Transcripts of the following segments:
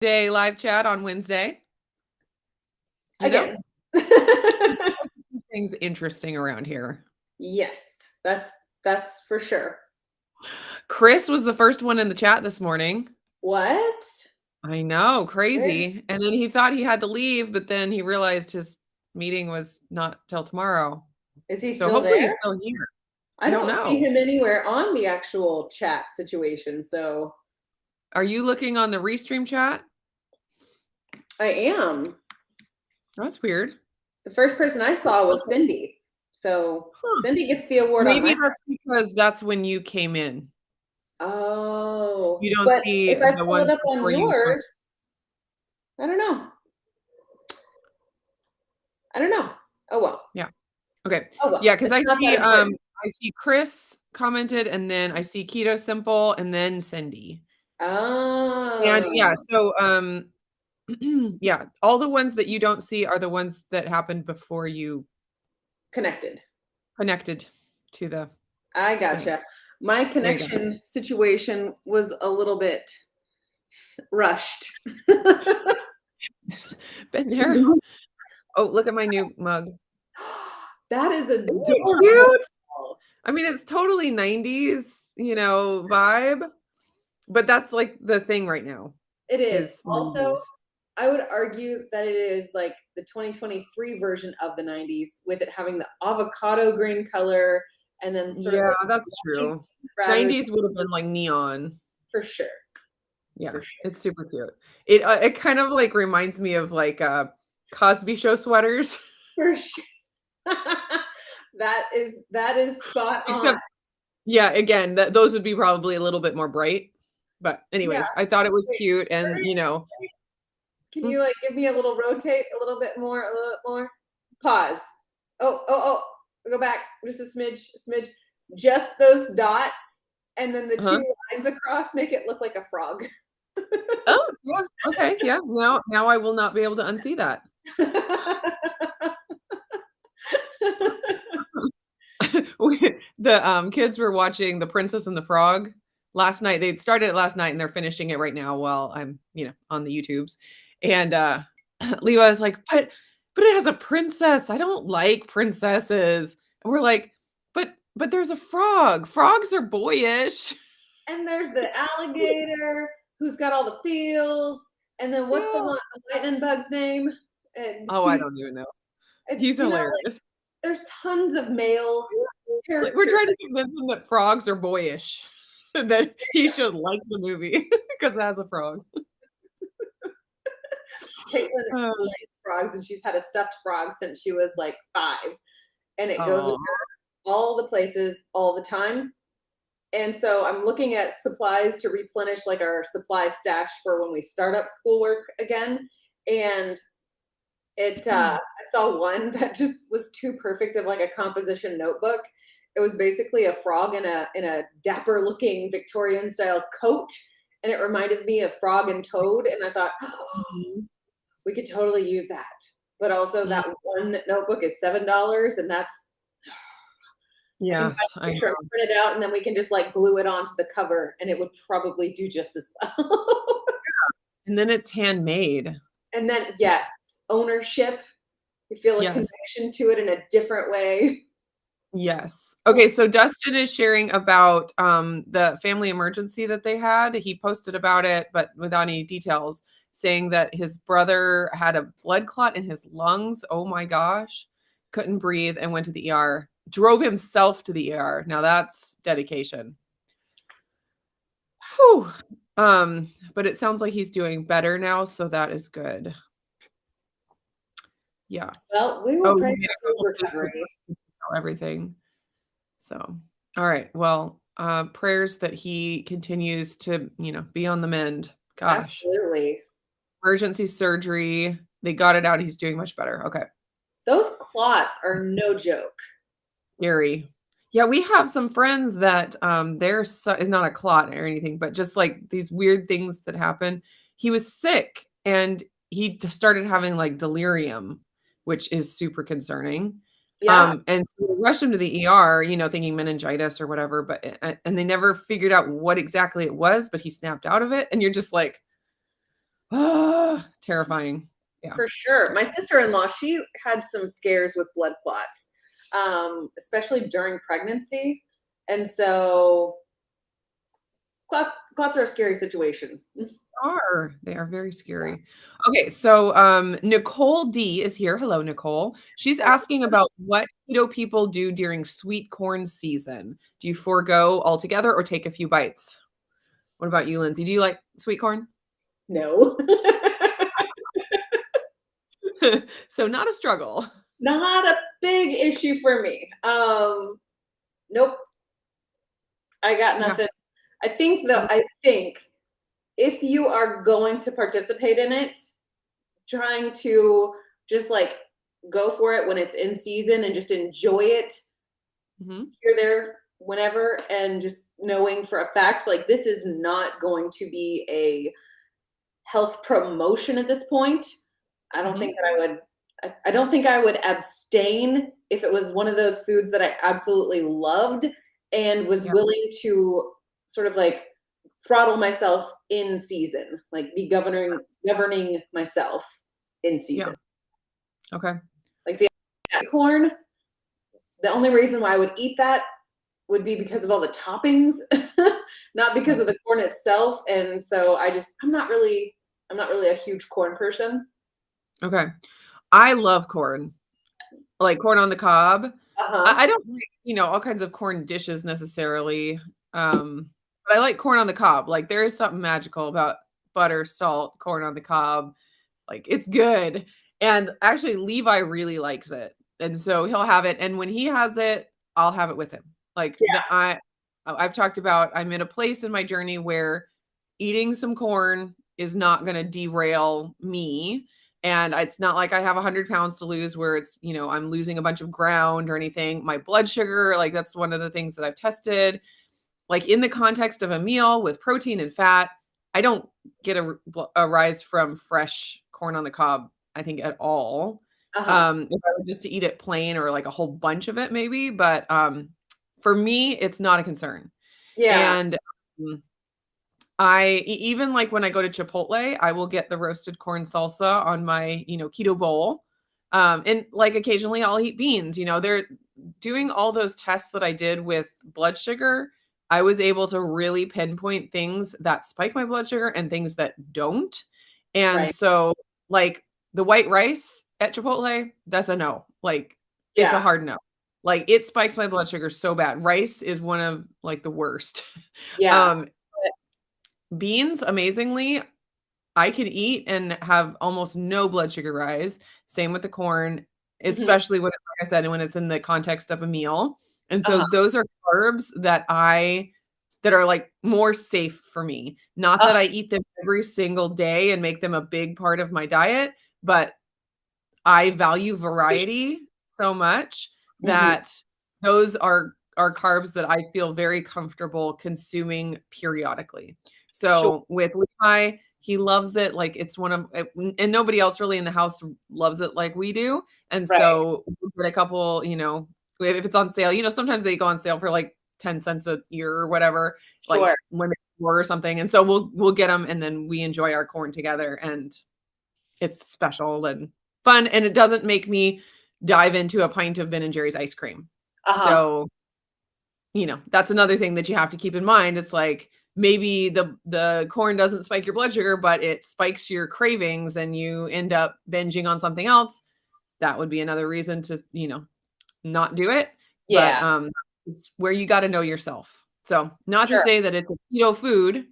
Day live chat on Wednesday. Again. Things interesting around here. Yes, that's for sure. Chris was the first one in the chat this morning. What? I know, crazy. And then he thought he had to leave, but then he realized his meeting was not till tomorrow. Is he So still hopefully there? he's still here. I don't know. see him anywhere on the actual chat situation. So, are you looking on the Restream chat? I am. That's weird. The first person I saw was Cindy. So Cindy gets the award. Maybe that's because that's when you came in. Oh, you don't but see if I the pull ones it up on yours, I don't know. Oh well. Yeah. Okay. Oh well. Yeah, because I see Chris commented, and then I see Keto Simple, and then Cindy. Oh. And yeah, so yeah, all the ones that you don't see are the ones that happened before you connected to the I gotcha. thing. My connection situation was a little bit rushed. Been there. Oh, look at my new mug. That is cute. I mean, it's totally 90s, vibe, but that's like the thing right now. It is. Also, 90s. I would argue that it is like the 2023 version of the 90s, with it having the avocado green color and then sort of that's true. 90s would have been like neon. For sure. Yeah, it's super cute. It kind of like reminds me of like Cosby Show sweaters. For sure. That is spot on. Yeah, again, those would be probably a little bit more bright. But anyways, I thought it was cute, and Can you like give me a little rotate, a little bit more, pause. Oh, go back just a smidge. Just those dots, and then the two lines across make it look like a frog. Oh, yeah. Okay, yeah. Now I will not be able to unsee that. The kids were watching The Princess and the Frog last night. They started it last night and they're finishing it right now while I'm, on the YouTubes. And Levi is like, but it has a princess. I don't like princesses. And we're like, but there's a frog. Frogs are boyish. And there's the alligator who's got all the feels. And then what's the lightning bug's name? And I don't even know. He's hilarious. There's tons of male characters. We're trying to convince him that frogs are boyish, and that he should like the movie because it has a frog. Caitlin likes frogs, and she's had a stuffed frog since she was like 5, and it goes with her all the places all the time. And so I'm looking at supplies to replenish like our supply stash for when we start up schoolwork again. And I saw one that just was too perfect of like a composition notebook. It was basically a frog in a dapper looking Victorian style coat. And it reminded me of Frog and Toad. And I thought, we could totally use that. But also that one notebook is $7, and that's yes, I know. Print it out, and then we can just like glue it onto the cover, and it would probably do just as well. And then it's handmade. And then ownership. You feel a connection to it in a different way. Yes. Okay, so Dustin is sharing about the family emergency that they had. He posted about it, but without any details, saying that his brother had a blood clot in his lungs. Oh my gosh. Couldn't breathe and went to the ER. Drove himself to the ER. Now that's dedication. Whew. But it sounds like he's doing better now, so that is good. Yeah. Well, we will pray for his recovery. Everything. So, all right. Well, prayers that he continues to, be on the mend. Gosh. Absolutely. Emergency surgery. They got it out. He's doing much better. Okay. Those clots are no joke. Scary. Yeah, we have some friends that it's not a clot or anything, but just like these weird things that happen. He was sick and he started having like delirium, which is super concerning. Yeah. And so they rushed him to the ER, thinking meningitis or whatever, but and they never figured out what exactly it was, but he snapped out of it. And you're just like, Terrifying. Yeah. For sure. My sister-in-law, she had some scares with blood clots, especially during pregnancy. And so clots are a scary situation. They are very scary. Okay, so Nicole D is here. Hello, Nicole. She's asking about what keto people do during sweet corn season. Do you forego altogether or take a few bites? What about you, Lindsay? Do you like sweet corn? No. So not a struggle. Not a big issue for me. Nope. I got Yeah. nothing. I think if you are going to participate in it, trying to just like go for it when it's in season and just enjoy it Mhm. here, there, whenever, and just knowing for a fact, like this is not going to be a health promotion at this point. I don't Mhm. think that I would. I don't think I would abstain if it was one of those foods that I absolutely loved and was Yeah. willing to sort of like throttle myself in season, like be governing myself in Yeah. season. Okay. Like the corn, the only reason why I would eat that would be because of all the toppings, not because Right. of the corn itself. And so I'm not really a huge corn person. Okay. I love corn. Like corn on the cob. Uh-huh. I don't like, all kinds of corn dishes necessarily, but I like corn on the cob. Like, there is something magical about butter, salt, corn on the cob. Like, it's good, and actually, Levi really likes it, and so he'll have it, and when he has it, I'll have it with him. Like, Yeah. I've talked about I'm in a place in my journey where eating some corn is not gonna derail me, and it's not like I have 100 pounds to lose where I'm losing a bunch of ground or anything. My blood sugar, like, that's one of the things that I've tested. Like, in the context of a meal with protein and fat, I don't get a rise from fresh corn on the cob, I think, at all. Uh-huh. If I were just to eat it plain or, like, a whole bunch of it maybe, but, for me, it's not a concern. Yeah. And, mm, even, like, when I go to Chipotle, I will get the roasted corn salsa on my, keto bowl, and, like, occasionally I'll eat beans. They're doing all those tests that I did with blood sugar. I was able to really pinpoint things that spike my blood sugar and things that don't, and Right. so, like, the white rice at Chipotle, that's a no. Like, it's a Yeah. hard no. Like, it spikes my blood sugar so bad. Rice is one of, like, the worst. Yeah. Um, Beans, amazingly, I could eat and have almost no blood sugar rise. Same with the corn, Mhm. especially when, like I said, when it's in the context of a meal. And so Uh-huh. those are carbs that are, like, more safe for me. Not Uh, that I eat them every single day and make them a big part of my diet, but I value variety so much mhm. that those are carbs that I feel very comfortable consuming periodically. Sure. So, with Levi, he loves it, like, it's one of and nobody else really in the house loves it like we do, and Right. so we'll get a couple, if it's on sale, sometimes they go on sale for, like, 10 cents a year or whatever, like, Sure. when or something, and so we'll get them, and then we enjoy our corn together, and it's special and fun, and it doesn't make me dive into a pint of Ben& and Jerry's ice cream. Uh-huh. So, that's another thing that you have to keep in mind. It's like, maybe the corn doesn't spike your blood sugar, but it spikes your cravings and you end up binging on something else. That would be another reason to, not do it, but, Yeah. it's where you gotta know yourself. So, not to Sure. say that it's a keto food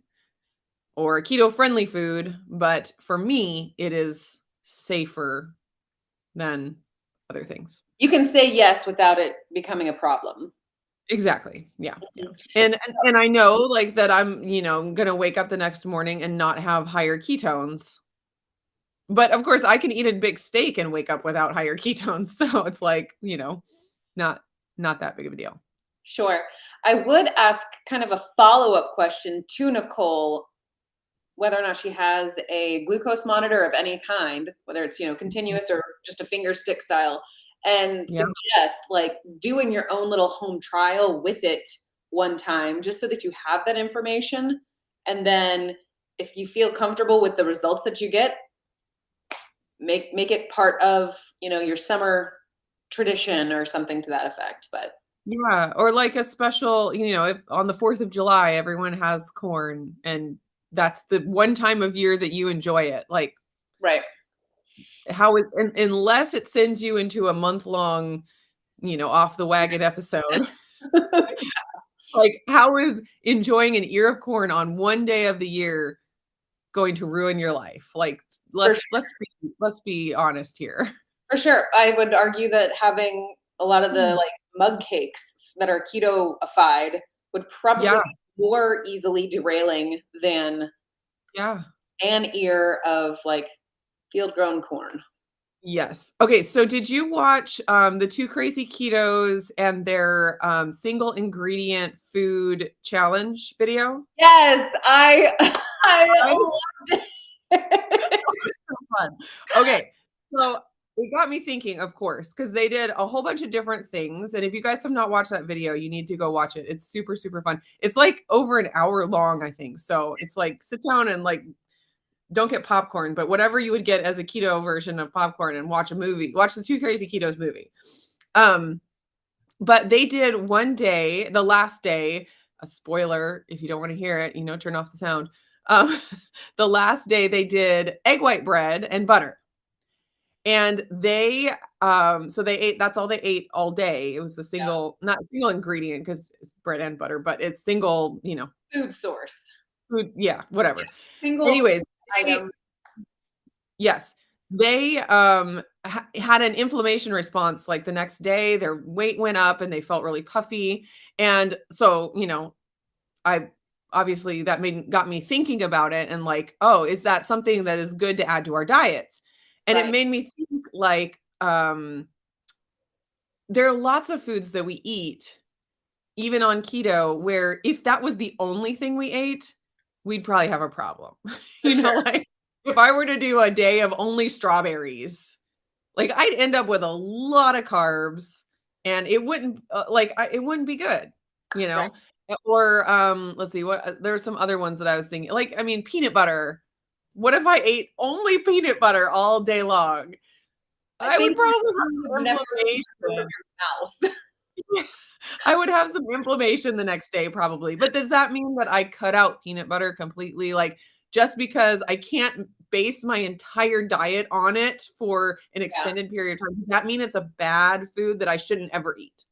or a keto-friendly food, but for me, it is safer than other things. You can say yes without it becoming a problem. Exactly. Yeah, yeah. Mhm. And I know, like, that I'm, gonna wake up the next morning and not have higher ketones, but, of course, I can eat a big steak and wake up without higher ketones, so it's like, not not that big of a deal. Sure. I would ask kind of a follow-up question to Nicole, whether or not she has a glucose monitor of any kind, whether it's, continuous or just a finger stick style, and Yeah. suggest like doing your own little home trial with it one time just so that you have that information. And then if you feel comfortable with the results that you get, make it part of, your summer tradition or something to that effect. But Yeah, or like a special, if on the 4th of July, everyone has corn and that's the one time of year that you enjoy it. Like right. unless it sends you into a month-long, off the wagon episode, like how is enjoying an ear of corn on one day of the year going to ruin your life? Like For let's be honest here. For sure. I would argue that having a lot of the like mug cakes that are keto-ified would probably Yeah, be more easily derailing than yeah. an ear of like field grown corn. Yes. Okay, so did you watch, the 2 Crazy Ketos and their, single ingredient food challenge video? Yes, I I Right? loved it. So fun. Okay, so it got me thinking, of course, because they did a whole bunch of different things, and if you guys have not watched that video, you need to go watch it. It's super, super fun. It's, like, over an hour long, I think, so it's like, sit down and, like, don't get popcorn, but whatever you would get as a keto version of popcorn and watch a movie. Watch the 2 Crazy Ketos movie. Um, but they did one day, the last day, a spoiler if you don't want to hear it, turn off the sound. Um, the last day they did egg white bread and butter. And so they ate, that's all they ate all day. It was the Yeah. not single ingredient because it's bread and butter, but it's single, Food source. food, yeah, Yeah. whatever. Single Anyways, item. yes. They, had an inflammation response, like, the next day, their weight went up and they felt really puffy, and so, I obviously that got me thinking about it and like, "Oh, is that something that is good to add to our diets?" And it Right. made me think, like, there are lots of foods that we eat, even on keto, where if that was the only thing we ate, we'd probably have a problem. For sure. Like, if I were to do a day of only strawberries, like, I'd end up with a lot of carbs, and it wouldn't, it wouldn't be good, you Right. know? Or, let's see, there are some other ones that I was thinking, like, I mean, peanut butter. What if I ate only peanut butter all day long? I I would think probably you have would some never from inflammation. your mouth. I would have some inflammation the next day probably, but does that mean that I cut out peanut butter completely? Like, just because I can't base my entire diet on it for an Yeah. extended period of time, does that mean it's a bad food that I shouldn't ever eat?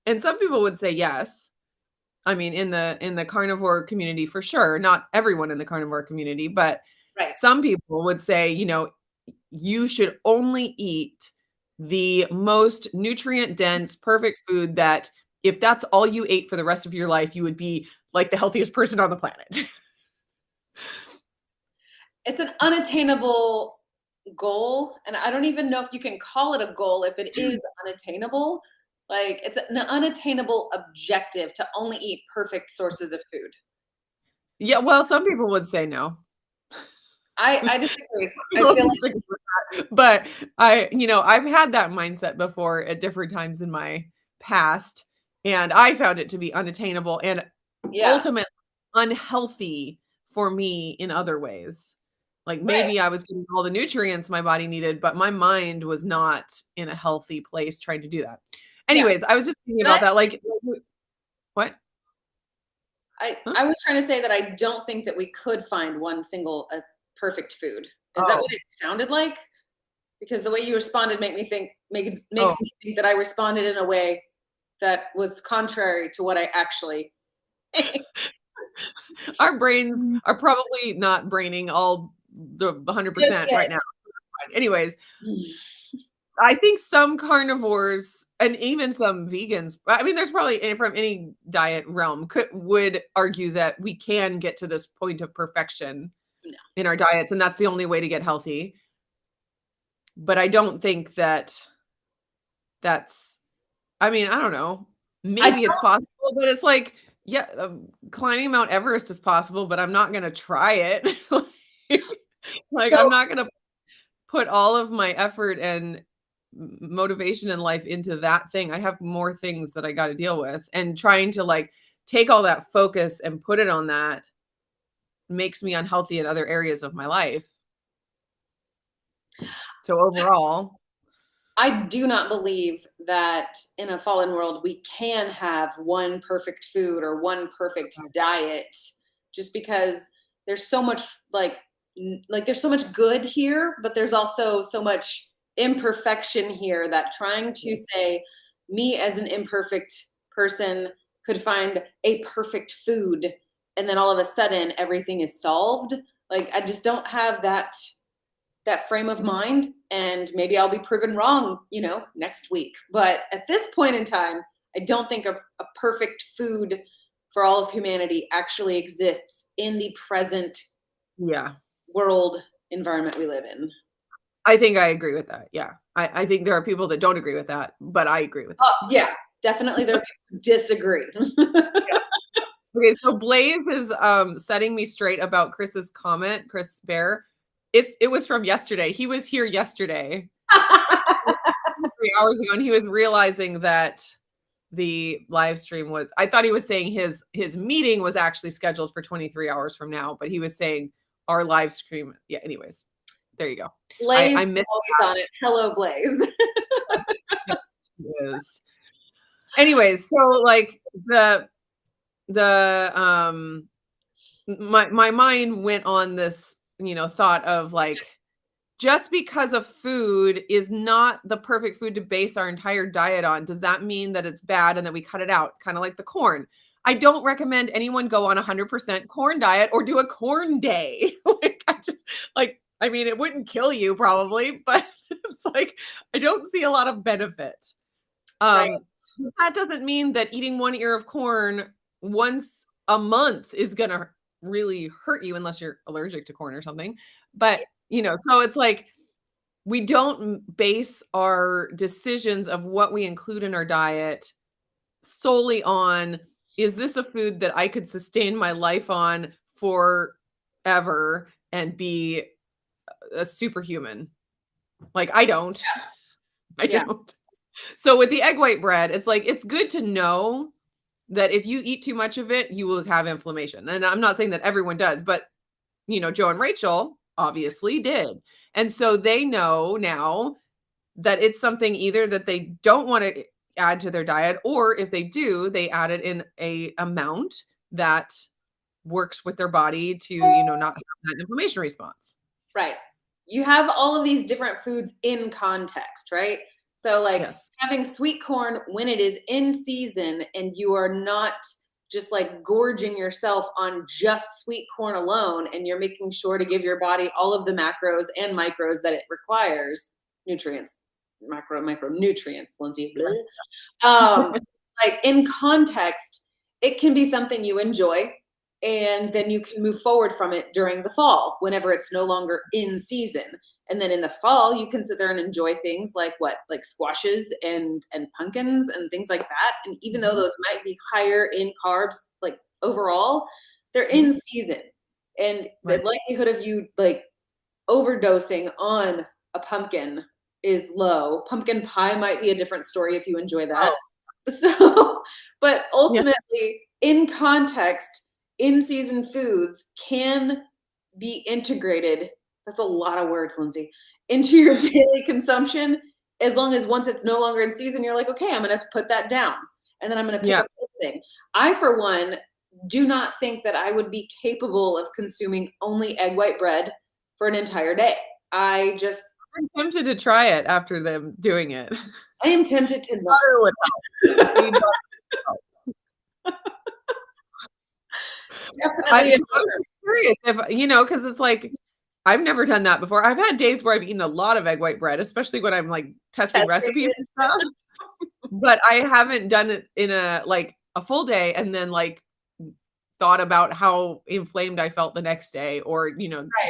And some people would say yes. I mean, in the carnivore community for sure, not everyone in the carnivore community, but Right. some people would say, you should only eat the most nutrient dense, perfect food that if that's all you ate for the rest of your life, you would be like the healthiest person on the planet. It's an unattainable goal, and I don't even know if you can call it a goal if it is unattainable. Like, it's an unattainable objective to only eat perfect sources of food. Yeah, well, some people would say no. I disagree. I People feel like disagree with that, but I've had that mindset before at different times in my past, and I found it to be unattainable and yeah, ultimately unhealthy for me in other ways. Like, right. maybe I was getting all the nutrients my body needed, but my mind was not in a healthy place trying to do that. Yeah. Anyways, I was just thinking And about that, like what? Huh? I was trying to say that I don't think that we could find one single, perfect food. Is that what Oh, it sounded like? Because the way you responded oh. makes me think that I responded in a way that was contrary to what I actually think. Our brains are probably not braining all the Just 100% yet. right now. Anyways, I think some carnivores and even some vegans, I mean, there's probably from any diet realm would argue that we can get to this point of perfection No. in our diets, and that's the only way to get healthy. But I don't think that that's, I mean, I don't know. I Maybe it's possible, but it's like, yeah, climbing Mount Everest is possible, but I'm not gonna try it. Like, so I'm not gonna put all of my effort and motivation in life into that thing. I have more things that I got to deal with, and trying to like take all that focus and put it on that. makes me unhealthy in other areas of my life. So overall, I do not believe that in a fallen world we can have one perfect food or one perfect diet, just because there's so much like there's so much good here, but there's also so much imperfection here that trying to say me as an imperfect person could find a perfect food and then all of a sudden everything is solved. Like I just don't have that frame of mind, and maybe I'll be proven wrong, next week. But at this point in time, I don't think a perfect food for all of humanity actually exists in the present yeah, world environment we live in. I think I agree with that. Yeah. I think there are people that don't agree with that, but I agree with that. Oh, yeah, definitely there are people who disagree. Okay, so Blaze is setting me straight about Chris's comment, Chris Bear. It was from yesterday. He was here yesterday, 3 hours ago, and he was realizing that the live stream was, I thought he was saying his meeting was actually scheduled for 23 hours from now, but he was saying our live stream. Yeah, anyways. There you go. Blaze I is missed always on it. Hello, Blaze. Yes, it is. Anyways, so like my mind went on this, thought of like, just because a food is not the perfect food to base our entire diet on, does that mean that it's bad and that we cut it out? Kind of like the corn. I don't recommend anyone go on 100% corn diet or do a corn day. I mean, it wouldn't kill you probably, but it's like, I don't see a lot of benefit. Right. That doesn't mean that eating one ear of corn once a month is going to really hurt you unless you're allergic to corn or something. But, so it's like, we don't base our decisions of what we include in our diet solely on, is this a food that I could sustain my life on forever and be a superhuman? Like, I don't. I don't. So with the egg white bread, it's like, it's good to know that if you eat too much of it, you will have inflammation. And I'm not saying that everyone does, but Joe and Rachel obviously did. And so they know now that it's something either that they don't want to add to their diet, or if they do, they add it in a amount that works with their body to, not have that inflammation response. Right. You have all of these different foods in context, right? So like Yes. having sweet corn when it is in season and you are not just like gorging yourself on just sweet corn alone, and you're making sure to give your body all of the macros and micros that it requires, nutrients, micronutrients, Lindsay. Like in context, it can be something you enjoy, and then you can move forward from it during the fall whenever it's no longer in season. And then in the fall, you can sit there and enjoy things like squashes and pumpkins and things like that. And even though those might be higher in carbs, like overall, they're in season. And the likelihood of you like overdosing on a pumpkin is low. Pumpkin pie might be a different story if you enjoy that. So, but ultimately, in context, in season foods can be integrated. That's a lot of words, Lindsay, into your daily consumption, as long as once it's no longer in season, you're like, okay, I'm going to put that down. And then I'm going to pick up this thing. I, for one, do not think that I would be capable of consuming only egg white bread for an entire day. I'm tempted to try it after them doing it. I am tempted to not. I'm curious if, because it's like, I've never done that before. I've had days where I've eaten a lot of egg white bread, especially when I'm like testing recipes and stuff. But I haven't done it in a full day and then like thought about how inflamed I felt the next day, or,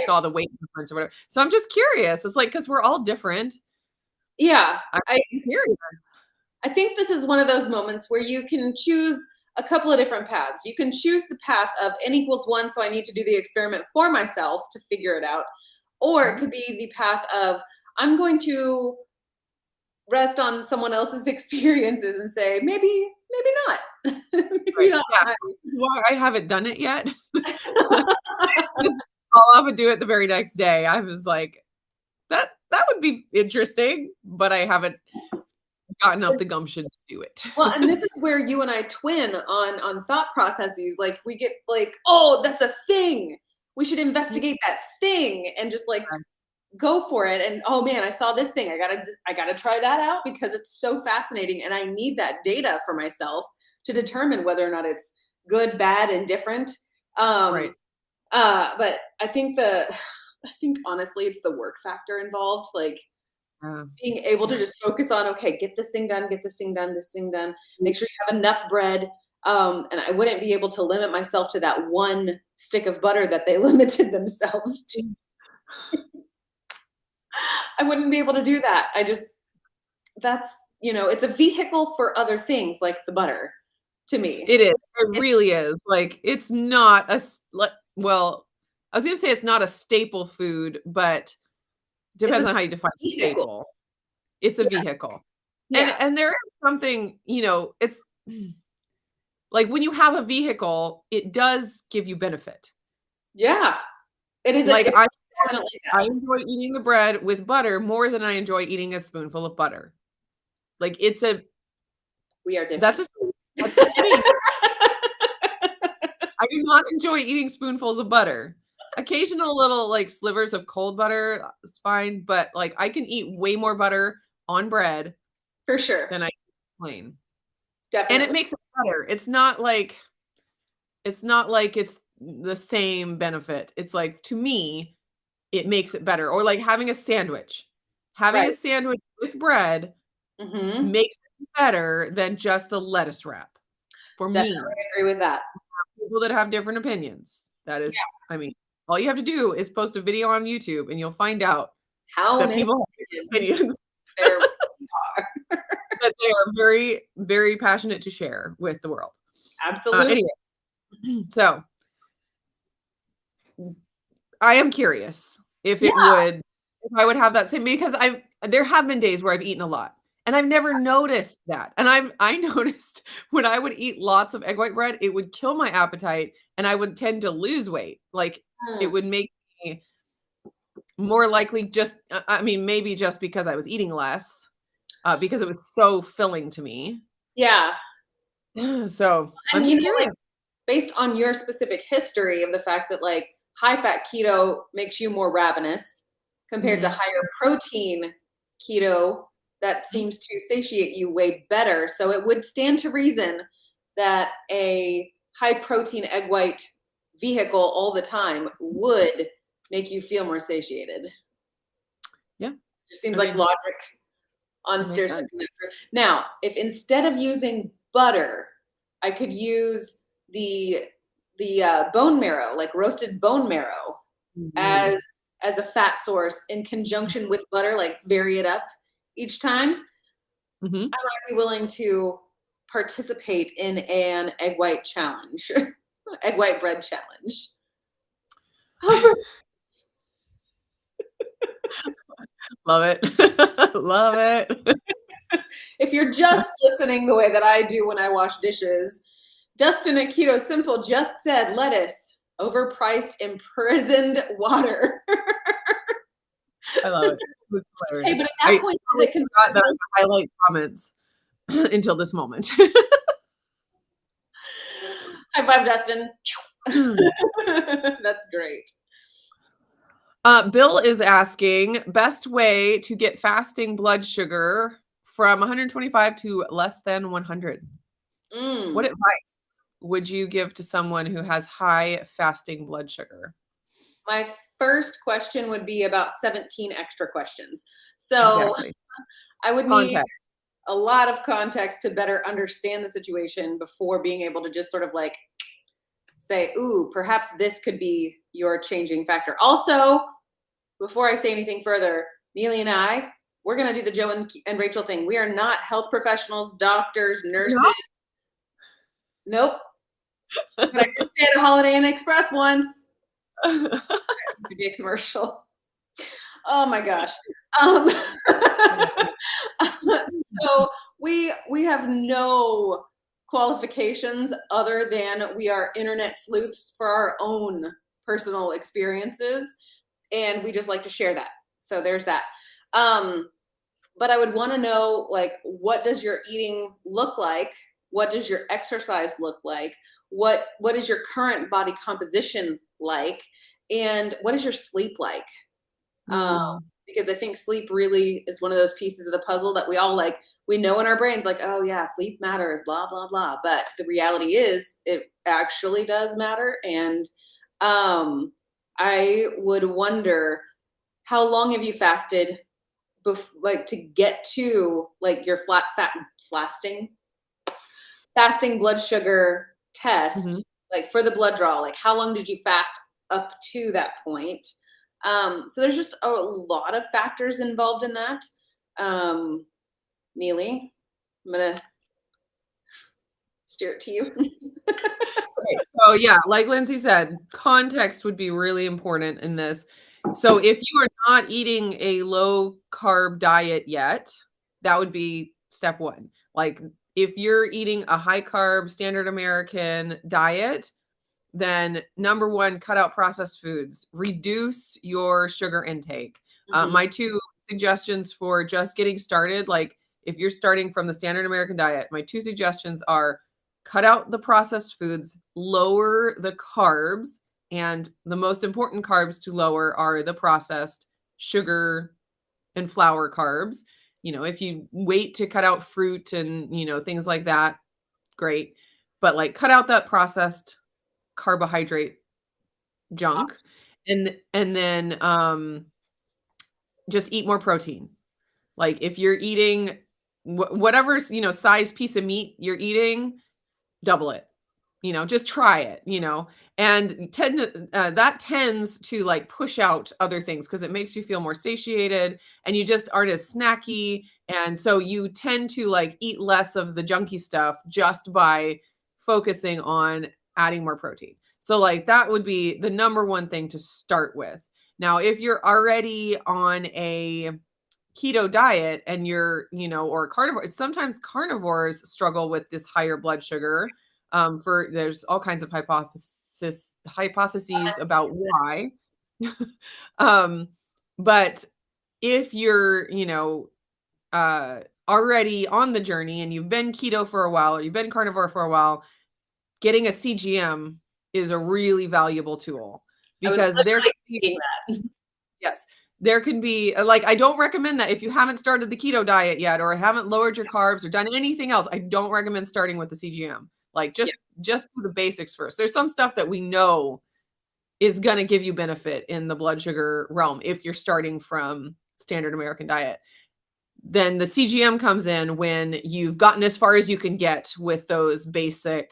saw the weight difference or whatever. So I'm just curious. It's like, because we're all different. Yeah. I'm curious. I think this is one of those moments where you can choose a couple of different paths. You can choose the path of n=1, so I need to do the experiment for myself to figure it out. Or it could be the path of I'm going to rest on someone else's experiences and say, maybe not. Maybe not. Yeah. Well, I haven't done it yet. just fall off and do it the very next day. I was like, that would be interesting, but I haven't gotten up the gumption to do it. Well, and this is where you and I twin on thought processes. Like we get like, oh, that's a thing. We should investigate that thing and just like go for it. And oh man, I saw this thing. I gotta try that out because it's so fascinating. And I need that data for myself to determine whether or not it's good, bad, and different. Right. But I think honestly it's the work factor involved. Like being able to just focus on, okay, get this thing done, this thing done, make sure you have enough bread. And I wouldn't be able to limit myself to that one stick of butter that they limited themselves to. I wouldn't be able to do that. That's, it's a vehicle for other things like the butter to me. It is. It really is. Like, it's not well, I was gonna say it's not a staple food, but depends on how you define staple. It's a vehicle. Yeah. And there is something, it's like when you have a vehicle, it does give you benefit. Yeah. It is like I enjoy eating the bread with butter more than I enjoy eating a spoonful of butter. Like we are different. That's just me. I do not enjoy eating spoonfuls of butter. Occasional little like slivers of cold butter is fine, but like I can eat way more butter on bread for sure than I plain. Definitely. And it makes it better. It's not like it's the same benefit. It's like, to me, it makes it better. Or like having a sandwich. Having a sandwich with bread makes it better than just a lettuce wrap. For me. I agree with that. People that have different opinions. That is, I mean, all you have to do is post a video on YouTube and you'll find out that people have opinions. There are. That they are very, very passionate to share with the world. Absolutely. Anyway, so I am curious if I would have that same, because there have been days where I've eaten a lot and I've never noticed that. And I noticed when I would eat lots of egg white bread, it would kill my appetite and I would tend to lose weight. Like it would make me more likely maybe just because I was eating less, because it was so filling to me. Yeah. So I'm just curious. Like, based on your specific history of the fact that like high fat keto makes you more ravenous compared to higher protein keto that seems to satiate you way better. So it would stand to reason that a high protein egg white vehicle all the time would make you feel more satiated. Yeah. Just seems like logic on stairs. Now, if instead of using butter, I could use the bone marrow, like roasted bone marrow, as a fat source in conjunction with butter, like vary it up each time, I might be willing to participate in an egg white challenge, egg white bread challenge. Love it. Love it. If you're just listening the way that I do when I wash dishes, Dustin at Keto Simple just said lettuce, overpriced, imprisoned water. I love it. It's hilarious. Hey, but at that point, is it considered that I highlight comments until this moment? High five, Dustin. That's great. Bill is asking, best way to get fasting blood sugar from 125 to less than 100. What advice would you give to someone who has high fasting blood sugar? My first question would be about 17 extra questions. So I would need a lot of context to better understand the situation before being able to just sort of like say, ooh, perhaps this could be your changing factor. Also, before I say anything further, Nili and we're going to do the Joe and Rachel thing. We are not health professionals, doctors, nurses. Nope. But I did stay at a Holiday Inn Express once. To be a commercial. Oh my gosh. So we have no qualifications other than we are internet sleuths for our own personal experiences, and we just like to share that. So there's that. But I would want to know, like, what does your eating look like? What does your exercise look like? What is your current body composition like? And what is your sleep like? Um, Mm. because I think sleep really is one of those pieces of the puzzle that we all like, we know in our brains, like, oh yeah, sleep matters, blah, blah, blah. But the reality is it actually does matter. And I would wonder, how long have you fasted like to get to like your fasting blood sugar Mhm. test, like for the blood draw, like how long did you fast up to that point? So there's just a lot of factors involved in that. Um, Neely, I'm gonna steer it to you. Okay. So yeah, like Lindsay said, context would be really important in this. So if you are not eating a low carb diet yet, that would be step one. Like if you're eating a high carb standard American diet, then number one, cut out processed foods, reduce your sugar intake. Mhm. My two suggestions for just getting started, like if you're starting from the standard American diet, my two suggestions are cut out the processed foods, lower the carbs, and the most important carbs to lower are the processed sugar and flour carbs. If you wait to cut out fruit and, things like that, great. But like cut out that processed carbohydrate junk and then just eat more protein. Like if you're eating whatever, size piece of meat you're eating, double it. Just try it, and that tends to like push out other things because it makes you feel more satiated and you just aren't as snacky. And so you tend to like eat less of the junky stuff just by focusing on adding more protein. So like that would be the number one thing to start with. Now, if you're already on a keto diet and you're, or carnivore, sometimes carnivores struggle with this higher blood sugar. There's all kinds of hypotheses about why. um, but if you're, already on the journey and you've been keto for a while or you've been carnivore for a while, getting a CGM is a really valuable tool I was because literally thinking that. yes. There can be like, I don't recommend that if you haven't started the keto diet yet or haven't lowered your carbs or done anything else. I don't recommend starting with the CGM. Like Yeah. just do the basics first. There's some stuff that we know is going to give you benefit in the blood sugar realm if you're starting from standard American diet. Then the CGM comes in when you've gotten as far as you can get with those basic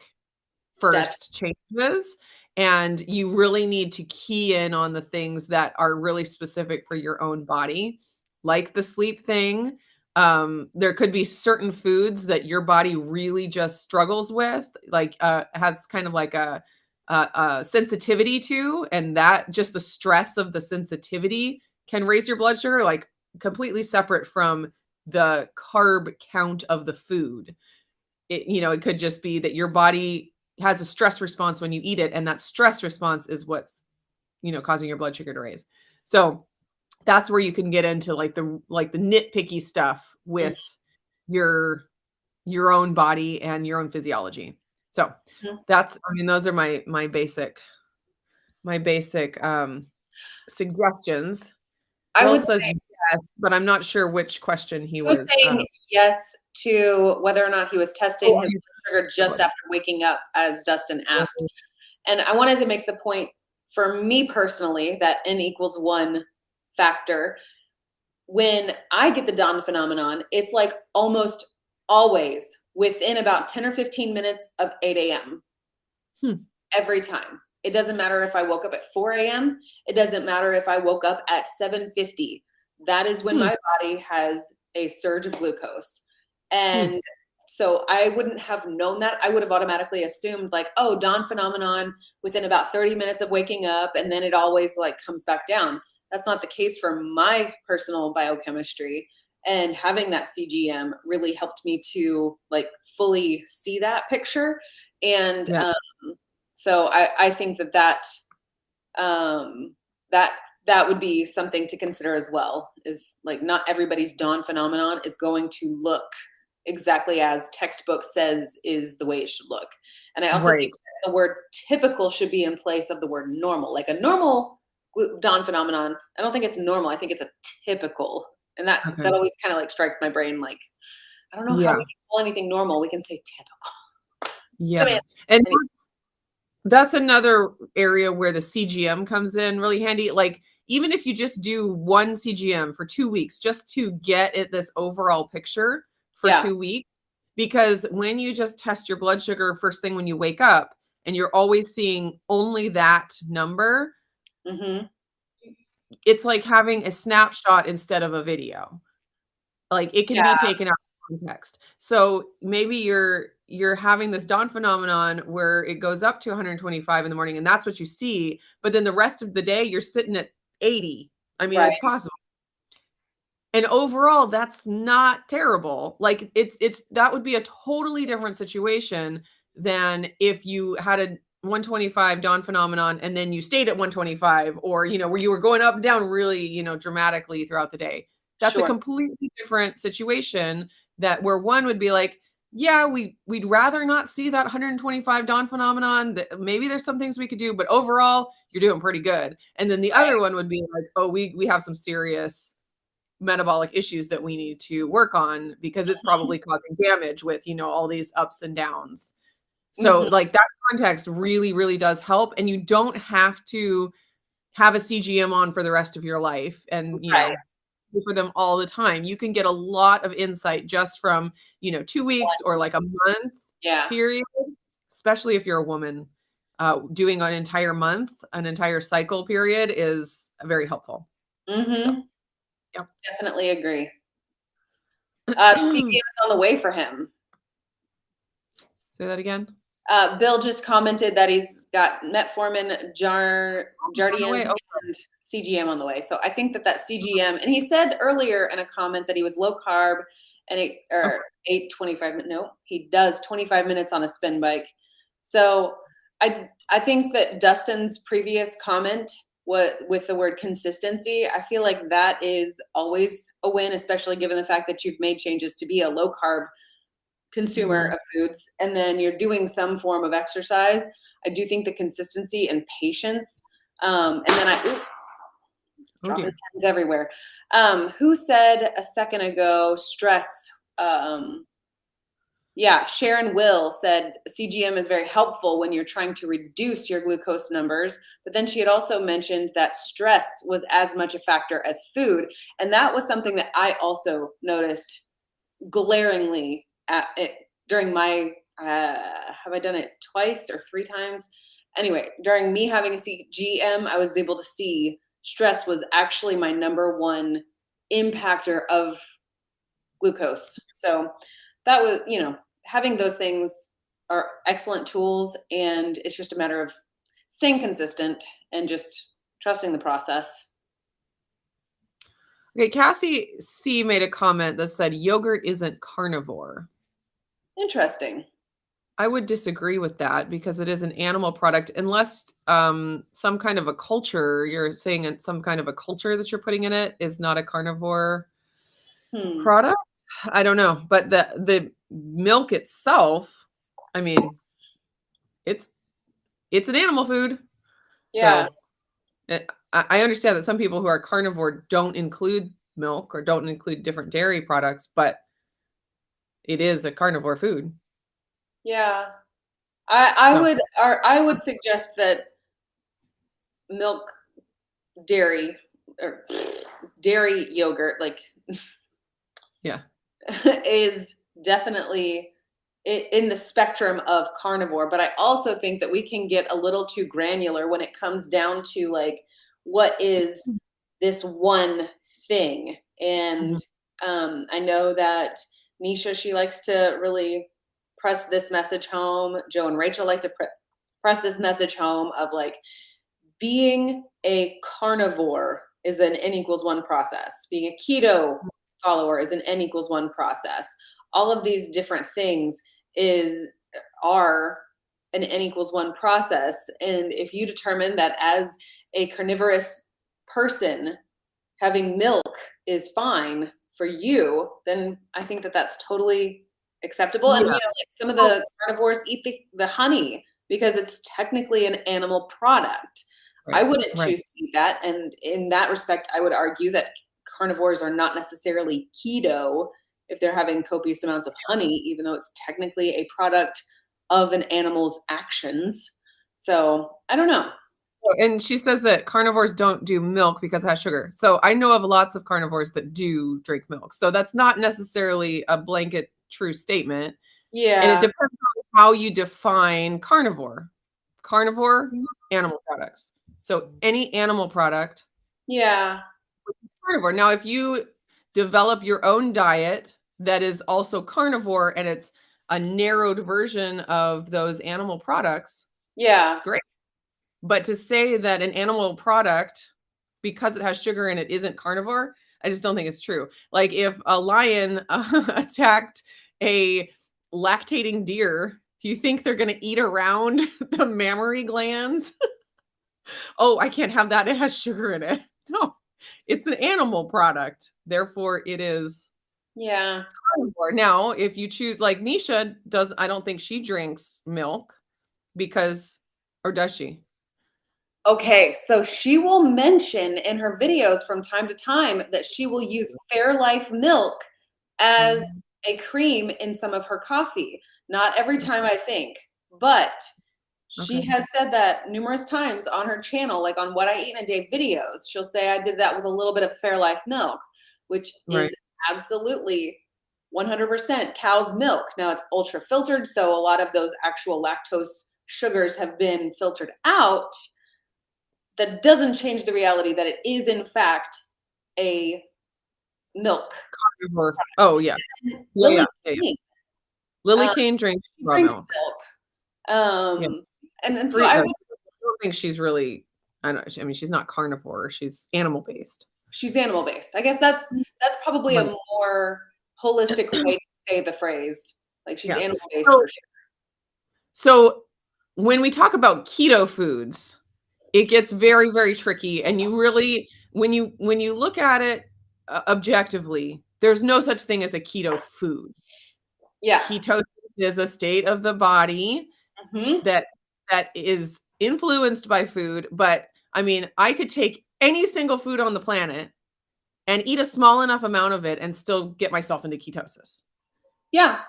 Steps. first changes. And you really need to key in on the things that are really specific for your own body, like the sleep thing. There could be certain foods that your body really just struggles with, like has kind of like a sensitivity to, and that just the stress of the sensitivity can raise your blood sugar, like completely separate from the carb count of the food. It could just be that your body has a stress response when you eat it, and that stress response is what's causing your blood sugar to raise. So that's where you can get into like the nitpicky stuff with your own body and your own physiology. So Mhm. those are my basic suggestions. I Will would says yes, but I'm not sure which question he He was was. saying yes to whether or not he was Oh, testing his blood sugar just after waking up, as Dustin asked. oh, And I wanted to make the point for me personally that N equals 1 factor. When I get the dawn phenomenon, it's like almost always within about 10 or 15 minutes of 8 a.m. hmm. every time. It doesn't matter if I woke up at 4 a.m. It doesn't matter if I woke up at 7:50. That is when Hmm. my body has a surge of glucose. Hmm. And so I wouldn't have known that. I would have automatically assumed like, oh, dawn phenomenon within about 30 minutes of waking up, and then it always like comes back down. That's not the case for my personal biochemistry. And having that CGM really helped me to like fully see that picture. And Yeah. so I think that That would be something to consider as well, is like not everybody's dawn phenomenon is going to look exactly as textbook says is the way it should look. And I also think Right. the word typical should be in place of the word normal. Like a normal dawn phenomenon, I don't think it's normal. I think it's a typical. And that Okay. always kind of like strikes my brain like, I don't know how we Yeah. can call anything normal. We can say typical. Yeah. Semantics. And Anyway. that's another area where the CGM comes in really handy. Like, even if you just do one CGM for 2 weeks, just to get this overall picture for Yeah. 2 weeks, because when you just test your blood sugar first thing when you wake up and you're always seeing only that number, Mm-hmm. it's like having a snapshot instead of a video. Like, it can Yeah. be taken out of context. So maybe you're having this dawn phenomenon where it goes up to 125 in the morning, and that's what you see, but then the rest of the day, you're sitting at 80. I mean, Right. it's possible. And overall, that's not terrible. Like, it's that would be a totally different situation than if you had a 125 dawn phenomenon and then you stayed at 125, or, where you were going up and down really, dramatically throughout the day. That's a Sure. completely different situation, that where one would be like, yeah, we'd rather not see that 125 dawn phenomenon. That maybe there's some things we could do, but overall, you're doing pretty good. And then the other one would be like, oh, we have some serious metabolic issues that we need to work on, because it's probably causing damage with, all these ups and downs. So, Mhm. like, that context really, really does help. And you don't have to have a CGM on for the rest of your life and, Right. for them all the time. You can get a lot of insight just from, 2 weeks or like a month Yeah. period, especially if you're a woman. Doing an entire month, an entire cycle period is very helpful. So, Mhm. yeah. Definitely agree. CGM is on the way for him. Say that again? Bill just commented that he's got metformin, On the way. Jardiance, Oh, and CGM on the way. So I think that CGM, and he said earlier in a comment that he was low carb and okay. ate 25 minutes. No, he does 25 minutes on a spin bike. So I think that Dustin's previous comment, with the word consistency, I feel like that is always a win, especially given the fact that you've made changes to be a low carb consumer Mhm. of foods, and then you're doing some form of exercise. I do think the consistency and patience, and then Oh, dropping dear. pens everywhere. Who said a second ago stress? Yeah, Sharon Will said CGM is very helpful when you're trying to reduce your glucose numbers. But then she had also mentioned that stress was as much a factor as food. And that was something that I also noticed glaringly at it during my have I done it twice or three times? Anyway, during me having a CGM, I was able to see stress was actually my number one impactor of glucose. So that was, having those things are excellent tools, and it's just a matter of staying consistent and just trusting the process. Okay, Kathy C made a comment that said yogurt isn't carnivore. Interesting. I would disagree with that, because it is an animal product, unless some kind of a culture, you're saying some kind of a culture that you're putting in it is not a carnivore Hmm. product. I don't know, but the milk itself, I mean, it's it's an animal food. Yeah. So I understand that some people who are carnivore don't include milk or don't include different dairy products, but it is a carnivore food. Yeah. I So, would or I would suggest that milk, dairy, or dairy yogurt, like yeah. is definitely in the spectrum of carnivore. But I also think that we can get a little too granular when it comes down to like what is this one thing. And Mhm. I know that Nisha, she likes to really press this message home. Joe and Rachel like to press this message home of like being a carnivore is an N equals one process. Being a keto follower is an N equals one process. All of these different things is are an N=1 process. And if you determine that as a carnivorous person, having milk is fine for you, then I think that that's totally acceptable. And, Yeah. like some of the carnivores eat the honey because it's technically an animal product. I Right, wouldn't right. choose to eat that. And in that respect, I would argue that carnivores are not necessarily keto if they're having copious amounts of honey, even though it's technically a product of an animal's actions. So I don't know. And she says that carnivores don't do milk because it has sugar. So I know of lots of carnivores that do drink milk. So that's not necessarily a blanket true statement. And it Yeah. depends on how you define carnivore. Carnivore, Mhm. animal products. So any animal product, Yeah. carnivore. Now, if you develop your own diet that is also carnivore and it's a narrowed version of those animal products, Yeah. great. But to say that an animal product, because it has sugar in it, isn't carnivore, I just don't think it's true. Like if a lion attacked a lactating deer, do you think they're going to eat around the mammary glands? Oh, I can't have that. It has sugar in it. No, it's an animal product. Therefore, it is Yeah. carnivore. Now, if you choose, like Nisha does, I don't think she drinks milk because, or does she? Okay, so she will mention in her videos from time to time that she will use Fairlife milk as Mhm. a cream in some of her coffee. Not every time, I think, but she Okay. has said that numerous times on her channel, like on What I Eat in a Day videos. She'll say, I did that with a little bit of Fairlife milk, which is Right. absolutely 100% cow's milk. Now it's ultra filtered, so a lot of those actual lactose sugars have been filtered out. That doesn't change the reality that it is, in fact, a milk Carnivore. Oh, yeah. product. Yeah, Lily yeah, yeah, yeah. King, Lily um, Kane drinks she raw drinks milk. milk. Yeah. And so Free I I would don't think she's really I mean, she's not carnivore, she's animal based. she's animal based. I guess that's probably Right. a more holistic way to say the phrase. Like she's Yeah. animal based So for sure. so when we talk about keto foods, it gets very, very tricky, and you really when you look at it, objectively, there's no such thing as a keto food. Yeah. Ketosis is a state of the body Mhm. that is influenced by food, but, I mean, I could take any single food on the planet and eat a small enough amount of it and still get myself into ketosis. Yeah.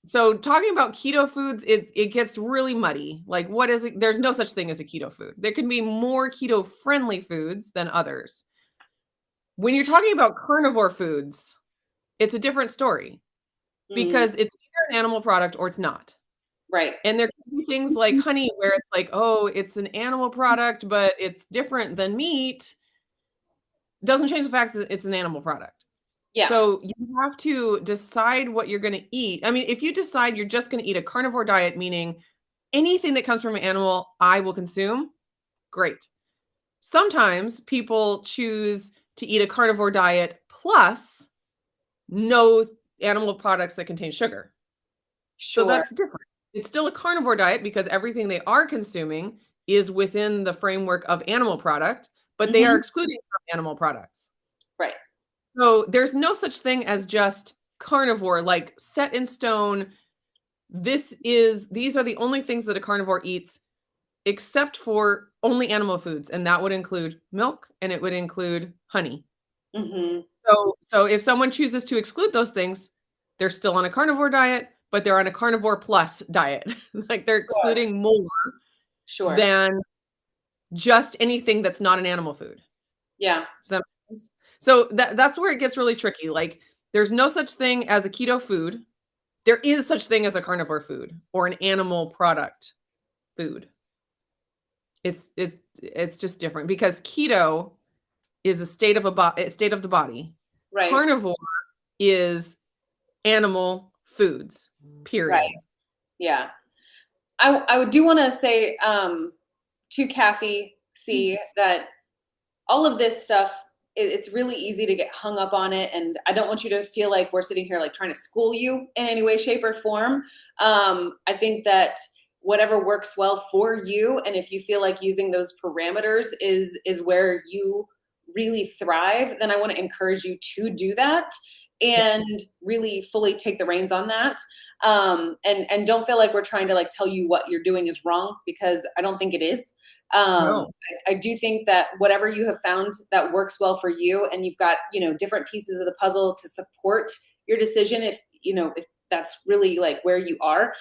So talking about keto foods, it gets really muddy. Like, what is it? There's no such thing as a keto food. There can be more keto-friendly foods than others. When you're talking about carnivore foods, it's a different story Mm, because it's either an animal product or it's not. right. And there can be things like honey where it's like, "Oh, it's an animal product, but it's different than meat." Doesn't change the fact that it's an animal product. Yeah. So, you have to decide what you're gonna eat. I mean, if you decide you're just gonna eat a carnivore diet, meaning anything that comes from an animal, I will consume, great. Sometimes people choose to eat a carnivore diet plus no animal products that contain sugar. So Sure. that's different. It's still a carnivore diet because everything they are consuming is within the framework of animal product, but they are Mhm. excluding some animal products. Right. So there's no such thing as just carnivore, like set in stone. These are the only things that a carnivore eats, except for only animal foods, and that would include milk and it would include honey. Mhm. So if someone chooses to exclude those things, they're still on a carnivore diet, but they're on a carnivore plus diet. Like they're Sure. excluding more Sure. than just anything that's not an animal food. Yeah. Does that make sense? So that's where it gets really tricky. Like there's no such thing as a keto food. There is such thing as a carnivore food or an animal product food. It's just different because keto is a state of the body. Right. Carnivore is animal foods, Right. period. Yeah. I do want to say to Kathy C that all of this stuff it's really easy to get hung up on it, and I don't want you to feel like we're sitting here like trying to school you in any way, shape, or form. I think that whatever works well for you. And if you feel like using those parameters is where you really thrive, then I want to encourage you to do that and Yes. really fully take the reins on that. And don't feel like we're trying to like tell you what you're doing is wrong, because I don't think it is. No. I do think that whatever you have found that works well for you, and you've got, different pieces of the puzzle to support your decision, if that's really like where you are,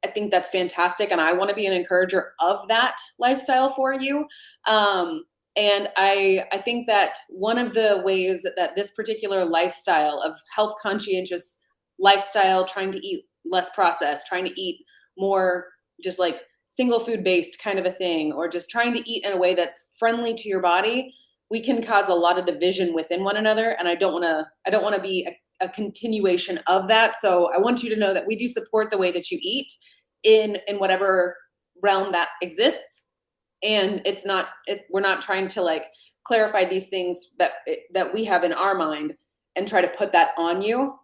I think that's fantastic. And I want to be an encourager of that lifestyle for you. And I think that one of the ways that this particular lifestyle of health conscientious lifestyle, trying to eat less processed, trying to eat more just like single food based kind of a thing, or just trying to eat in a way that's friendly to your body, we can cause a lot of division within one another. And I don't want to be a continuation of that. So I want you to know that we do support the way that you eat in whatever realm that exists. And we're not trying to like clarify these things that we have in our mind and try to put that on you.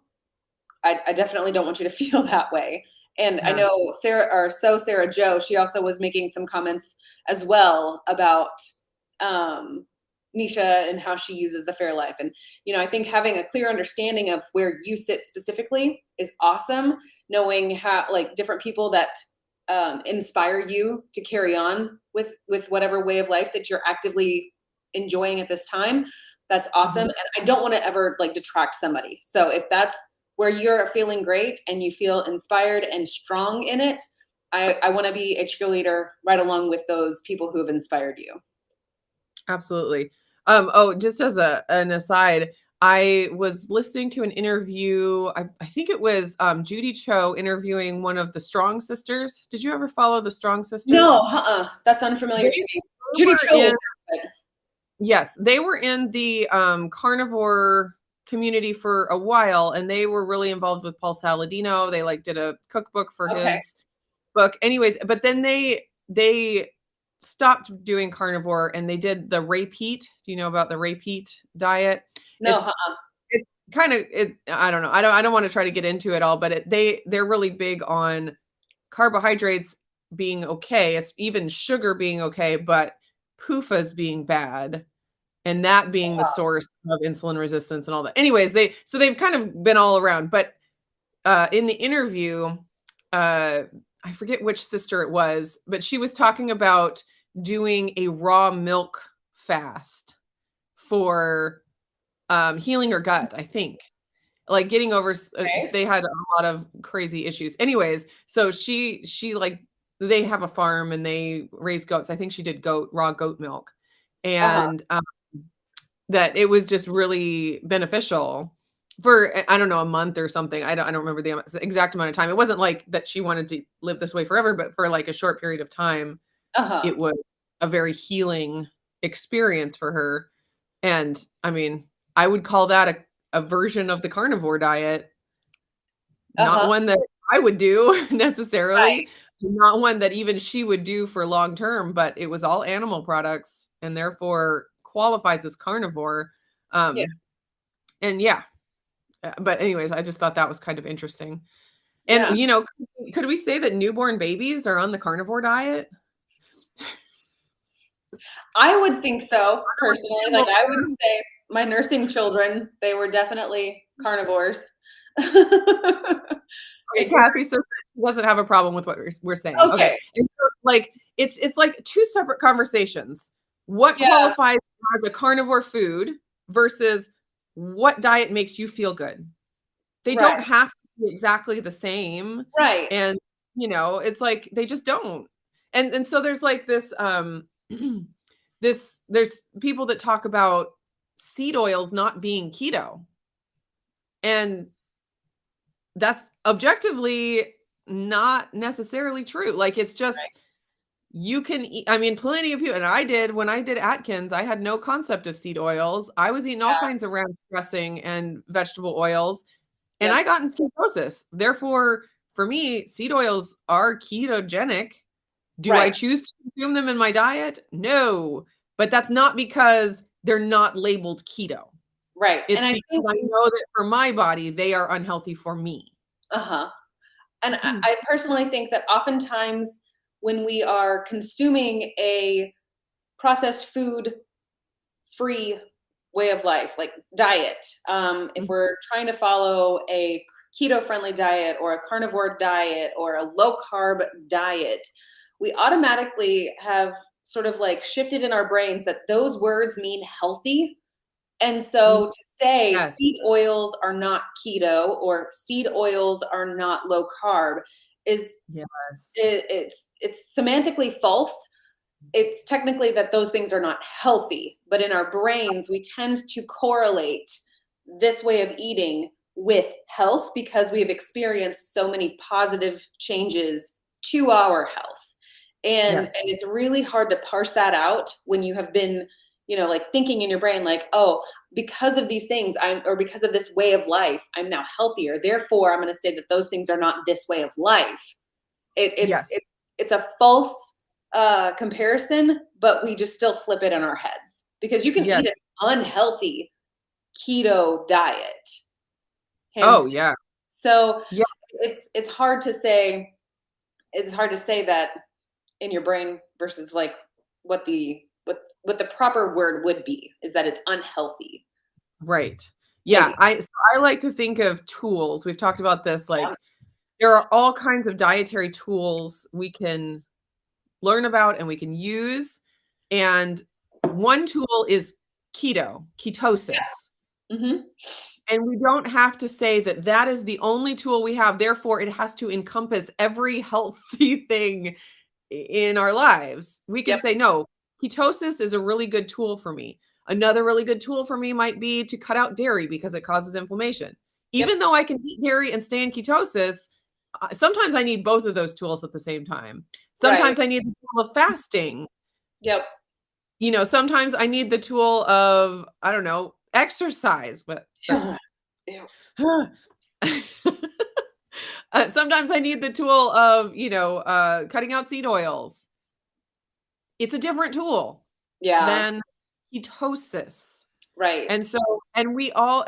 I definitely don't want you to feel that way. And I Yeah. know Sarah Joe, she also was making some comments as well about Nisha and how she uses the Fairlife. And, I think having a clear understanding of where you sit specifically is awesome. Knowing how like different people that inspire you to carry on with whatever way of life that you're actively enjoying at this time. That's awesome. Mhm. And I don't want to ever like detract somebody. So if that's where you're feeling great and you feel inspired and strong in it, I want to be a cheerleader right along with those people who have inspired you. Absolutely. Oh, just as an aside, I was listening to an interview. I think it was Judy Cho interviewing one of the Strong Sisters. Did you ever follow the Strong No, Sisters? that's unfamiliar to They me. Judy were Cho in, is good. yes, they were in the carnivore community for a while, and they were really involved with Paul Saladino. They like did a cookbook for Okay. his book. Anyways, but then they stopped doing carnivore and they did the repeat. Do you know about the repeat diet? No, It's kind of I don't know. I don't want to try to get into it all, but they're really big on carbohydrates being okay, it's even sugar being okay, but PUFAs being bad and that being the source of insulin resistance and all that. Anyways, they've kind of been all around, but in the interview, I forget which sister it was, but she was talking about doing a raw milk fast for healing her gut, I think. Like getting over okay. they had a lot of crazy issues. Anyways, so she like they have a farm and they raise goats. I think she did raw goat milk. Uh-huh. And that it was just really beneficial for I don't know, a month or something. I don't remember the exact amount of time. It wasn't like that she wanted to live this way forever, but for like a short period of time, Uh-huh. it was a very healing experience for her. And I mean, I would call that a version of the carnivore diet, not Uh-huh. one that I would do Right. necessarily, not one that even she would do for long term, but it was all animal products and therefore qualifies as carnivore. Yeah. Um, and yeah, but anyways, I just thought that was kind of interesting. And, Yeah. could we say that newborn babies are on the carnivore diet? I would think so, personally. Like, Well, I would say my nursing children, they were definitely carnivores. okay, If you're Kathy says that she doesn't have a problem with what we're saying. Okay. okay. And so, like, it's like two separate conversations. What Yeah, qualifies as a carnivore food versus what diet makes you feel good? They right, don't have to be exactly the same. right, And, it's like they just don't. And so there's like this there's people that talk about seed oils not being keto. And that's objectively not necessarily true. Like it's right. just you can eat, I mean, plenty of people, and I did when I did Atkins, I had no concept of seed oils. I was eating all Yeah, kinds of ranch dressing and vegetable oils, and yep, I got in ketosis. Therefore, for me, seed oils are ketogenic. Do I right, choose to consume them in my diet? No, but that's not because they're not labeled keto. right. And It's I because think I know that for my body, they are unhealthy for me. uh-huh. And I personally think that oftentimes when we are consuming a processed food free way of life, like diet. If we're trying to follow a keto friendly diet or a carnivore diet or a low carb diet, we automatically have sort of like shifted in our brains that those words mean healthy. And Mm, so to say yes, seed oils are not keto or seed oils are not low carb is yes, it's semantically false. It's technically that those things are not healthy, but in our brains, we tend to correlate this way of eating with health because we have experienced so many positive changes to our health. yes, And it's really hard to parse that out when you have been, like thinking in your brain, like, oh, because of these things, or because of this way of life, I'm now healthier. Therefore, I'm going to say that those things are not this way of life. It, it's yes, it's it's a false comparison, but we just still flip it in our heads because you can yes. eat an unhealthy keto diet, Oh, hands. yeah. So Yeah, it's hard to say. It's hard to say that in your brain versus like what the proper word would be is that it's unhealthy. right. Yeah, Maybe. I like to think of tools. We've talked about this, Yeah. like, there are all kinds of dietary tools we can learn about and we can use, and one tool is ketosis. Hmm. And we don't have to say that that is the only tool we have, therefore, it has to encompass every healthy thing in our lives. We can Yep. say, "No, ketosis is a really good tool for me." Another really good tool for me might be to cut out dairy because it causes inflammation. Yep. Even though I can eat dairy and stay in ketosis, sometimes I need both of those tools at the same time. Right. Sometimes I need the tool of fasting. Yep. Sometimes I need the tool of, I don't know, exercise, but Ew. sometimes I need the tool of, cutting out seed oils. It's a different tool Yeah. than ketosis. Right. And so and we all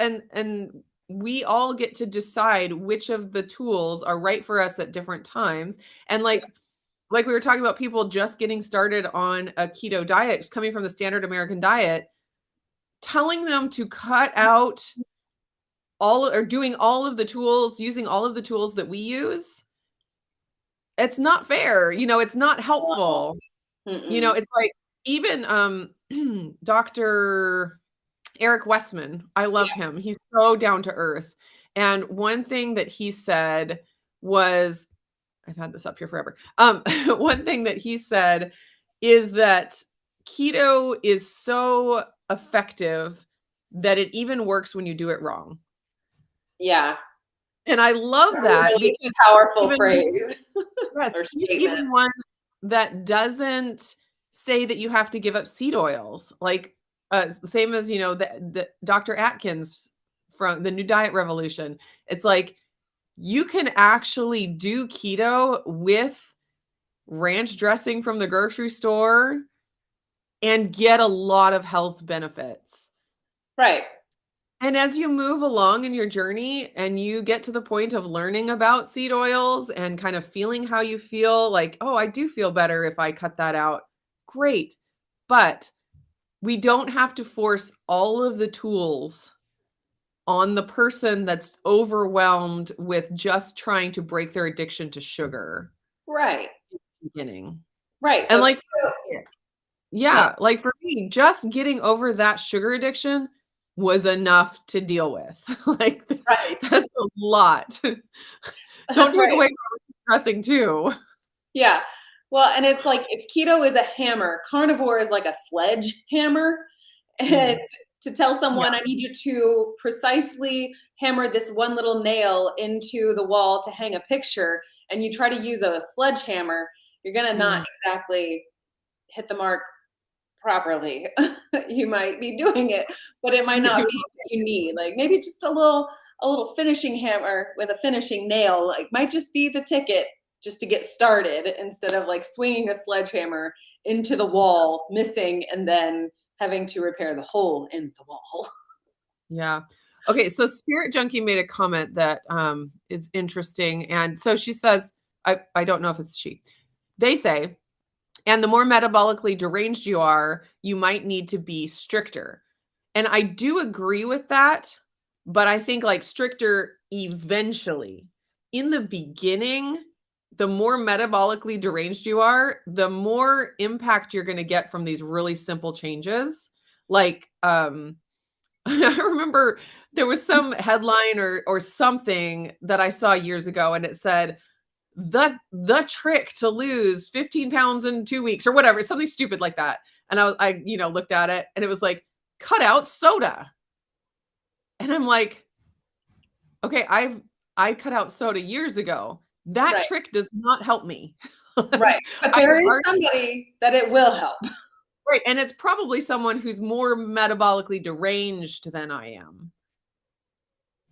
get to decide which of the tools are right for us at different times. And Yeah. like we were talking about people just getting started on a keto diet, just coming from the standard American diet, telling them to cut out all or doing all of the tools, using all of the tools that we use, it's not fair, it's not No. helpful. Mm-mm. It's like even, Dr. Eric Westman, I love Yeah. him. He's so down to earth. And one thing that he said was I've had this up here forever. One thing that he said is that keto is so effective that it even works when you do it wrong. Yeah. And I love A that really because powerful even phrase yes, or he's statement. even one that doesn't say that you have to give up seed oils, like, same as, the Dr. Atkins from the New Diet Revolution. It's like, you can actually do keto with ranch dressing from the grocery store and get a lot of health benefits. Right. And as you move along in your journey and you get to the point of learning about seed oils and kind of feeling how you feel, like, "Oh, I do feel better if I cut that out." Great. But we don't have to force all of the tools on the person that's overwhelmed with just trying to break their addiction to sugar Right. in the beginning. Right. And So like keto, yeah. yeah, like for me, just getting over that sugar addiction was enough to deal with. Like, Right. that's a lot. Don't That's take right. away from dressing too. Yeah. Well, and it's like if keto is a hammer, carnivore is like a sledgehammer. And Mm, to tell yeah, someone, I need you to precisely hammer this one little nail into the wall to hang a picture, and you try to use a sledgehammer, you're going to not mm, exactly hit the mark properly. You might be doing it, but it might you not do be what you need. Like maybe just a little finishing hammer with a finishing nail, like might just be the ticket just to get started instead of like swinging a sledgehammer into the wall, missing, and then having to repair the hole in the wall. yeah. Okay, so Spirit Junkie made a comment that, is interesting, and so she says I don't know if it's she. they say, and the more metabolically deranged you are, you might need to be stricter. And I do agree with that, but I think like stricter eventually. In the beginning, the more metabolically deranged you are, the more impact you're going to get from these really simple changes. Like, I remember there was some headline or something that I saw years ago, and it said, the trick to lose 15 pounds in 2 weeks or whatever, something stupid like that. And I looked at it and it was like, cut out soda. And I'm like, okay, I cut out soda years ago. That Right. trick does not help me. Right. Like, But I there would is argue, somebody that it will help. right, and it's probably someone who's more metabolically deranged than I am,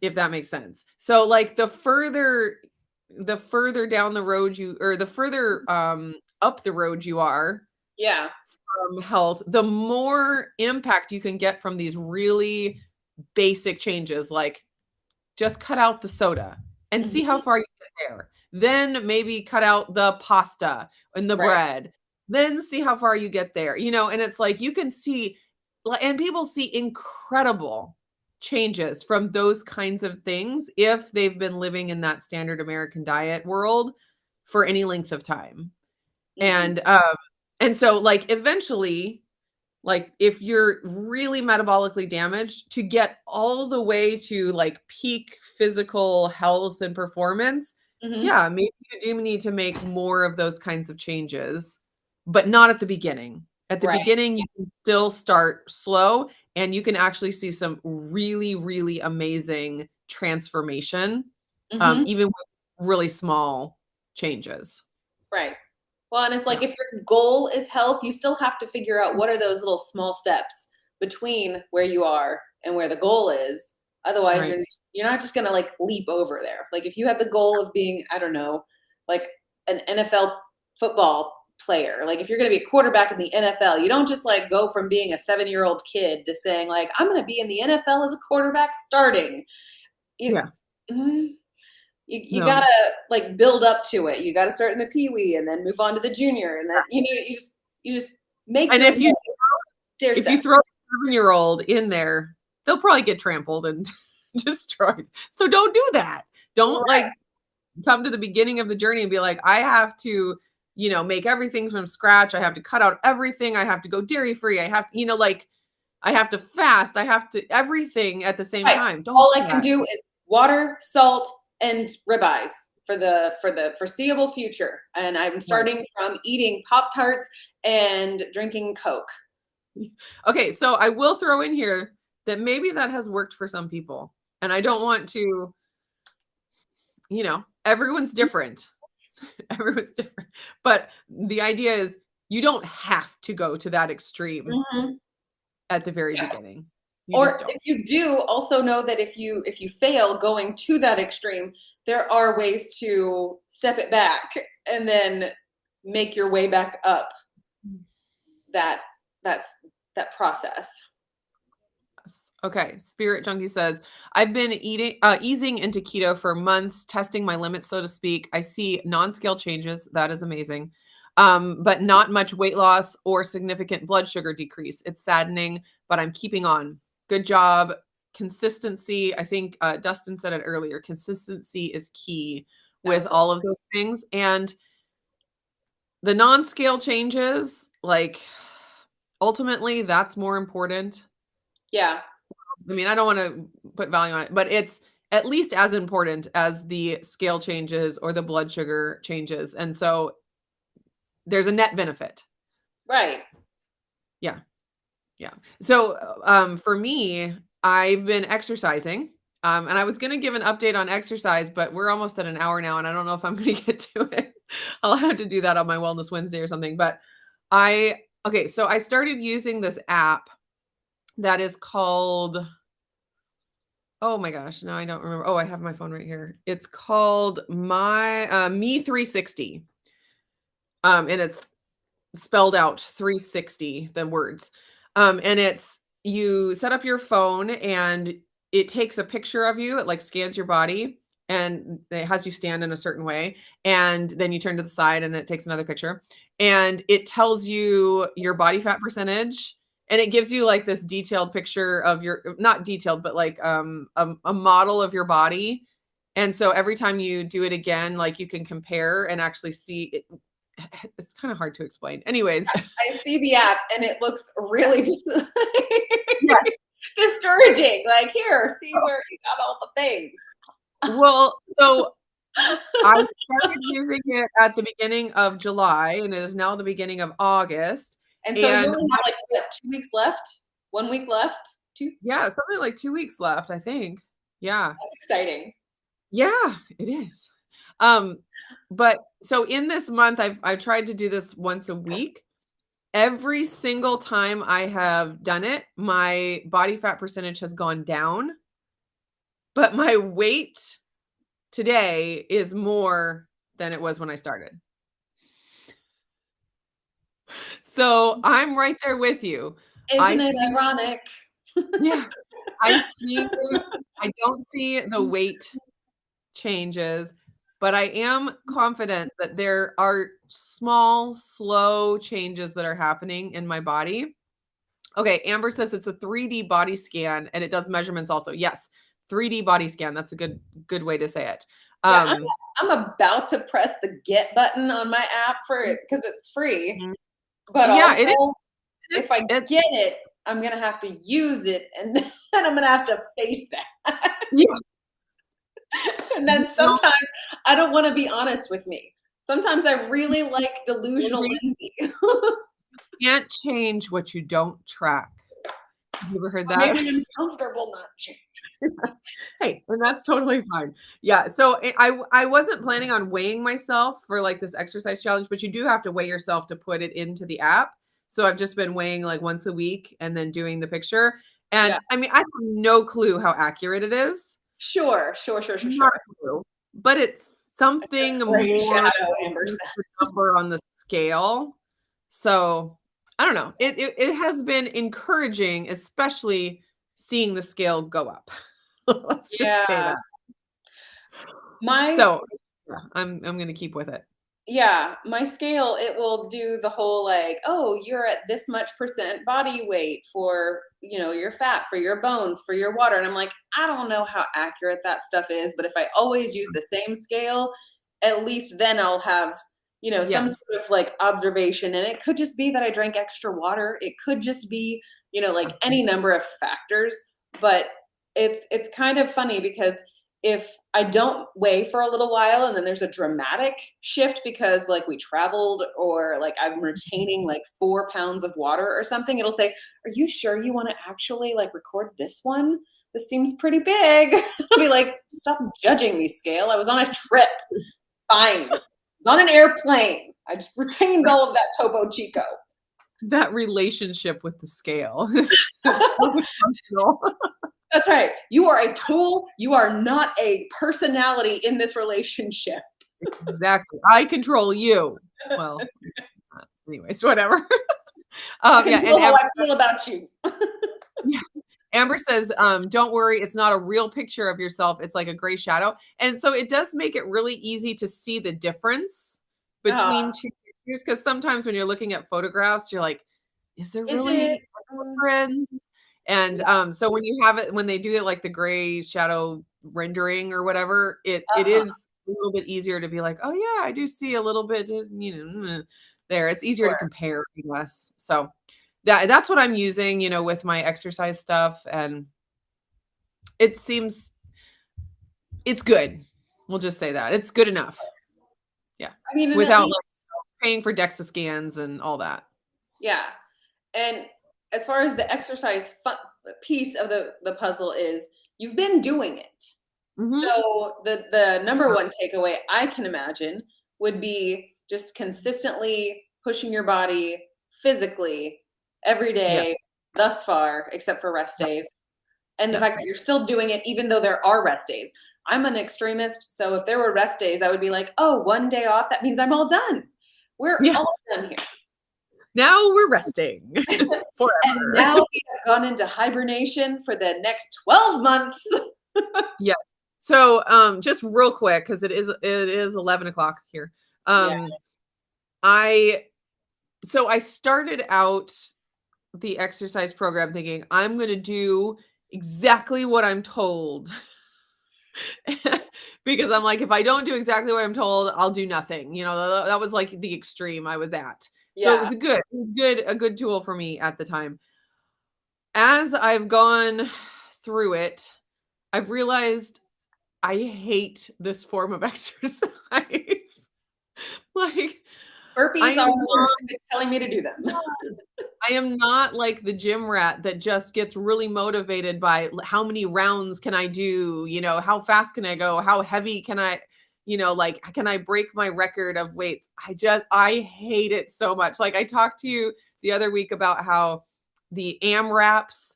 if that makes sense. So like the further down the road you or the further up the road you are Yeah. from health, the more impact you can get from these really basic changes, like just cut out the soda and see how Mhm. far you get there. Then maybe cut out the pasta and the Right. bread. Then see how far you get there. And it's like you can see, and people see incredible changes from those kinds of things if they've been living in that standard American diet world for any length of time. Mhm. And so like eventually, like if you're really metabolically damaged, to get all the way to like peak physical health and performance, Mhm. yeah, maybe you do need to make more of those kinds of changes, but not at the beginning. At the Right. beginning, you can still start slow and you can actually see some really, really amazing transformation, Mhm. even with really small changes. Right. Well, and it's like Yeah. if your goal is health, you still have to figure out what are those little small steps between where you are and where the goal is. Otherwise, Right. you're not just gonna like leap over there. Like if you have the goal of being, I don't know, like an NFL football player, like if you're gonna be a quarterback in the NFL, you don't just like go from being a 7-year-old kid to saying like I'm gonna be in the NFL as a quarterback starting. You, Yeah. Mhm. You No. gotta like build up to it. You gotta start in the pee-wee and then move on to the junior and then you just make And your if you way stair If you steps. throw a 7-year-old in there, they'll probably get trampled and destroyed. So don't do that. Don't, Right. like, come to the beginning of the journey and be like, "I have to, make everything from scratch. I have to cut out everything. I have to go dairy free. I have like, I have to fast. I have to everything at the same Right. time." Don't All I do can that. do is water, salt, and ribeyes for the foreseeable future. And I'm Right. starting from eating Pop-Tarts and drinking Coke. Okay, so I will throw in here that maybe that has worked for some people, and I don't want to, everyone's different. Everyone's different. But the idea is you don't have to go to that extreme Mhm. at the very Yeah. beginning. You just Or don't. if you do, also know that if you fail going to that extreme, there are ways to step it back and then make your way back up that that's that process. Yes. Okay. Spirit Junkie says, I've been easing into keto for months, testing my limits, so to speak. I see non-scale changes. That is amazing. But not much weight loss or significant blood sugar decrease. It's saddening, but I'm keeping on. Good job. Consistency. I think Dustin said it earlier. Consistency is key with Absolutely. all of those things. And the non-scale changes, like, ultimately, that's more important. Yeah. I mean, I don't wanna put value on it, but it's at least as important as the scale changes or the blood sugar changes, and so there's a net benefit. Right. Yeah, yeah. So, for me, I've been exercising, and I was gonna give an update on exercise, but we're almost at an hour now, and I don't know if I'm gonna get to it. I'll have to do that on my Wellness Wednesday or something, but so I started using this app that is called, oh my gosh, now I don't remember. Oh, I have my phone right here. It's called my Me 360. And it's spelled out 360, the words. And it's you set up your phone and it takes a picture of you, it like scans your body, and it has you stand in a certain way, and then you turn to the side and it takes another picture, and it tells you your body fat percentage, and it gives you like this detailed picture of your, not detailed, but like a model of your body. And so every time you do it again, like you can compare and actually see it. It's kind of hard to explain. Anyways, I see the app and it looks really yes. discouraging. Like, here, see where you got all the things. Well, so I started using it at the beginning of July, and it is now the beginning of August. And so you only have like what, 2 weeks left? 1 week left? 2? Yeah, something like 2 weeks left, I think. Yeah. That's exciting. Yeah, it is. But so in this month, I've tried to do this once a week. Every single time I have done it, my body fat percentage has gone down, but my weight today is more than it was when I started. So I'm right there with you. Isn't it ironic? Yeah, I don't see the weight changes, but I am confident that there are small, slow changes that are happening in my body. Okay, Amber says it's a 3D body scan and it does measurements also. Yes, 3D body scan. That's a good way to say it. Yeah, I'm about to press the get button on my app for it because it's free. But yeah, also, if I get it, I'm gonna have to use it, and then I'm gonna have to face that. Yeah. And then sometimes I don't want to be honest with me. Sometimes I really like delusional Lindsay. Can't change what you don't track. Have you ever heard that? Maybe I'm comfortable not change. Hey, and that's totally fine. Yeah. So I wasn't planning on weighing myself for like this exercise challenge, but you do have to weigh yourself to put it into the app. So I've just been weighing like once a week and then doing the picture. And Yeah. I mean, I have no clue how accurate it is. Sure. Not a clue, but it's something more shadow, than just the number on the scale. So I don't know. It has been encouraging, especially seeing the scale go up. Let's just say that. So yeah, I'm gonna keep with it. Yeah, my scale, it will do the whole like, oh, you're at this much percent body weight for, your fat, for your bones, for your water. And I'm like, I don't know how accurate that stuff is, but if I always use the same scale, at least then I'll have, some sort of like observation. And it could just be that I drank extra water. It could just be, like any number of factors. But it's kind of funny because if I don't weigh for a little while and then there's a dramatic shift because like we traveled or like I'm retaining like 4 pounds of water or something, it'll say, are you sure you want to actually like record this one? This seems pretty big. I'll be like, stop judging me, scale. I was on a trip. Fine. I was on an airplane. I just retained all of that Topo Chico. That relationship with the scale. That's so That's right. You are a tool. You are not a personality in this relationship. Exactly. I control you. Well, anyways, whatever. Yeah, and how I feel about you. Yeah. Amber says, don't worry, it's not a real picture of yourself. It's like a gray shadow. And so it does make it really easy to see the difference between two pictures. Because sometimes when you're looking at photographs, you're like, is there really a difference? And so when you have it, when they do it like the gray shadow rendering or whatever, it is a little bit easier to be like, oh yeah, I do see a little bit, there. It's easier to compare, I guess. So that's what I'm using, with my exercise stuff. And it seems it's good. We'll just say that. It's good enough. Yeah. I mean, without like paying for DEXA scans and all that. Yeah. And as far as the exercise piece of the puzzle is, you've been doing it. Mm-hmm. So the number one takeaway I can imagine would be just consistently pushing your body physically every day thus far, except for rest days. And the fact that you're still doing it, even though there are rest days. I'm an extremist. So if there were rest days, I would be like, oh, 1 day off. That means I'm all done. We're all done here. Now we're resting forever. And now we have gone into hibernation for the next 12 months. Yes. So, just real quick, because it is 11 o'clock here. Yeah. I so I started out the exercise program thinking I'm gonna do exactly what I'm told. Because I'm like, if I don't do exactly what I'm told, I'll do nothing. That was like the extreme I was at. So Yeah. a good tool for me at the time. As I've gone through it, I've realized I hate this form of exercise. Like, I Burpees am are the not worst. It's telling me to do them. I am not like the gym rat that just gets really motivated by how many rounds can I do? How fast can I go? How heavy can I, like, can I break my record of weights? I hate it so much. Like, I talked to you the other week about how the AMRAPs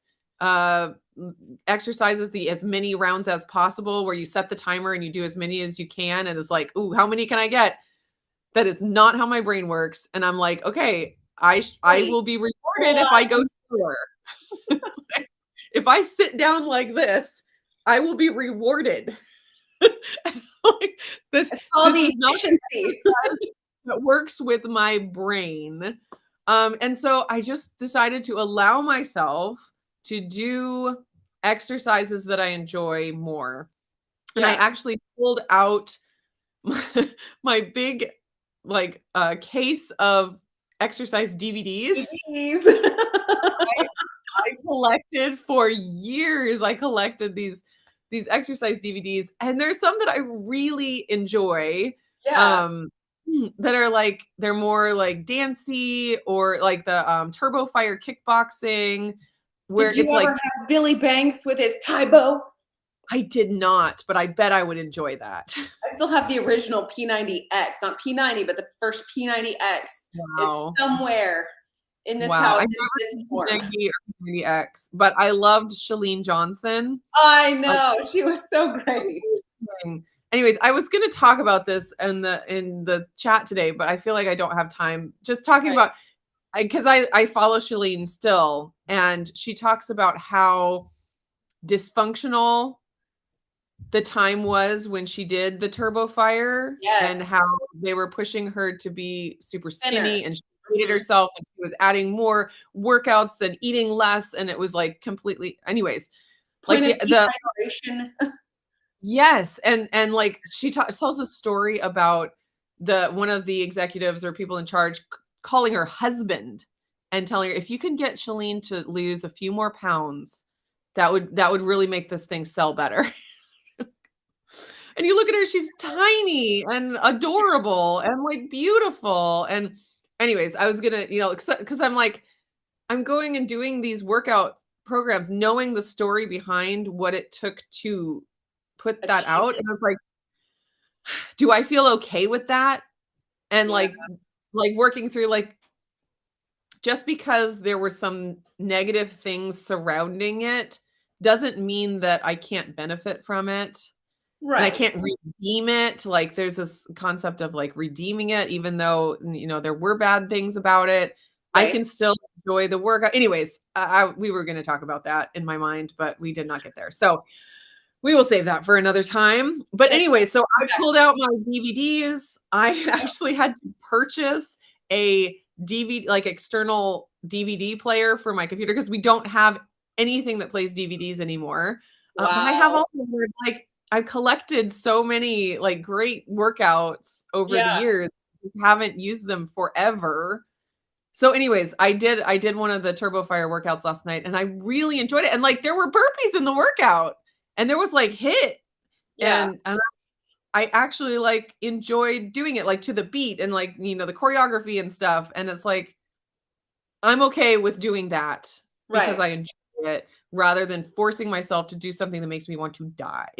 exercises the as many rounds as possible, where you set the timer and you do as many as you can. And it's like, ooh, how many can I get? That is not how my brain works. And I'm like, okay, I Wait, will be rewarded hold if I on. go slower. It's like, if I sit down like this, I will be rewarded. Like, It's called this is not efficiency. that works with my brain. And so I just decided to allow myself to do exercises that I enjoy more. And I Yeah. actually pulled out my big, like, case of exercise DVDs. Please. I collected for years. I collected these exercise DVDs, and there's some that I really enjoy, Yeah. um, that are like they're more like dancey, or like the Turbo Fire kickboxing, where Did it's you ever like have Billy Banks with his Tybo? I did not, but I bet I would enjoy that. I still have the original P90X, not P90, but the first P90X is Wow. somewhere in this Wow. I house in never disc seen form. Maggie or Maggie X, but I loved Shalene Johnson. I I know, she was so great. Anyways, I was gonna talk about this in the chat today, but I feel like I don't have time. Just talking Right. about, because I follow Shalene still, and she talks about how dysfunctional the time was when she did the Turbo Fire, and Yes, how they were pushing her to be super thinner. skinny, and she hated Mhm. herself, and she was adding more workouts and eating less, and it was like completely, anyways, like Point of the dehydration. yes, and like she tells a story about the one of the executives or people in charge calling her husband and telling her, if you can get Shalene to lose a few more pounds, that would really make this thing sell better. And you look at her, she's tiny and adorable and like beautiful. And anyways, I was gonna, because I'm like, I'm going and doing these workout programs, knowing the story behind what it took to put that Achieve out. it. And I was like, do I feel okay with that? And Yeah, like working through, like, just because there were some negative things surrounding it doesn't mean that I can't benefit from it. And I right, can't redeem it. Like, there's this concept of like redeeming it, even though, there were bad things about it. I right. can still enjoy the work. Anyways, we were going to talk about that in my mind, but we did not get there. So we will save that for another time. But It's anyway, so I good pulled out my DVDs. I actually had to purchase a DVD, like external DVD player for my computer, because we don't have anything that plays DVDs anymore. But I have wow. all of them. Like, I've collected so many like great workouts over the Yeah, years. Haven't used them forever. So anyways, I did one of the Turbo Fire workouts last night, and I really enjoyed it. And like, there were burpees in the workout, and there was like hit, yeah, and I actually like enjoyed doing it, like, to the beat, and like, the choreography and stuff. And it's like, I'm okay with doing that because right. I enjoy it, rather than forcing myself to do something that makes me want to die.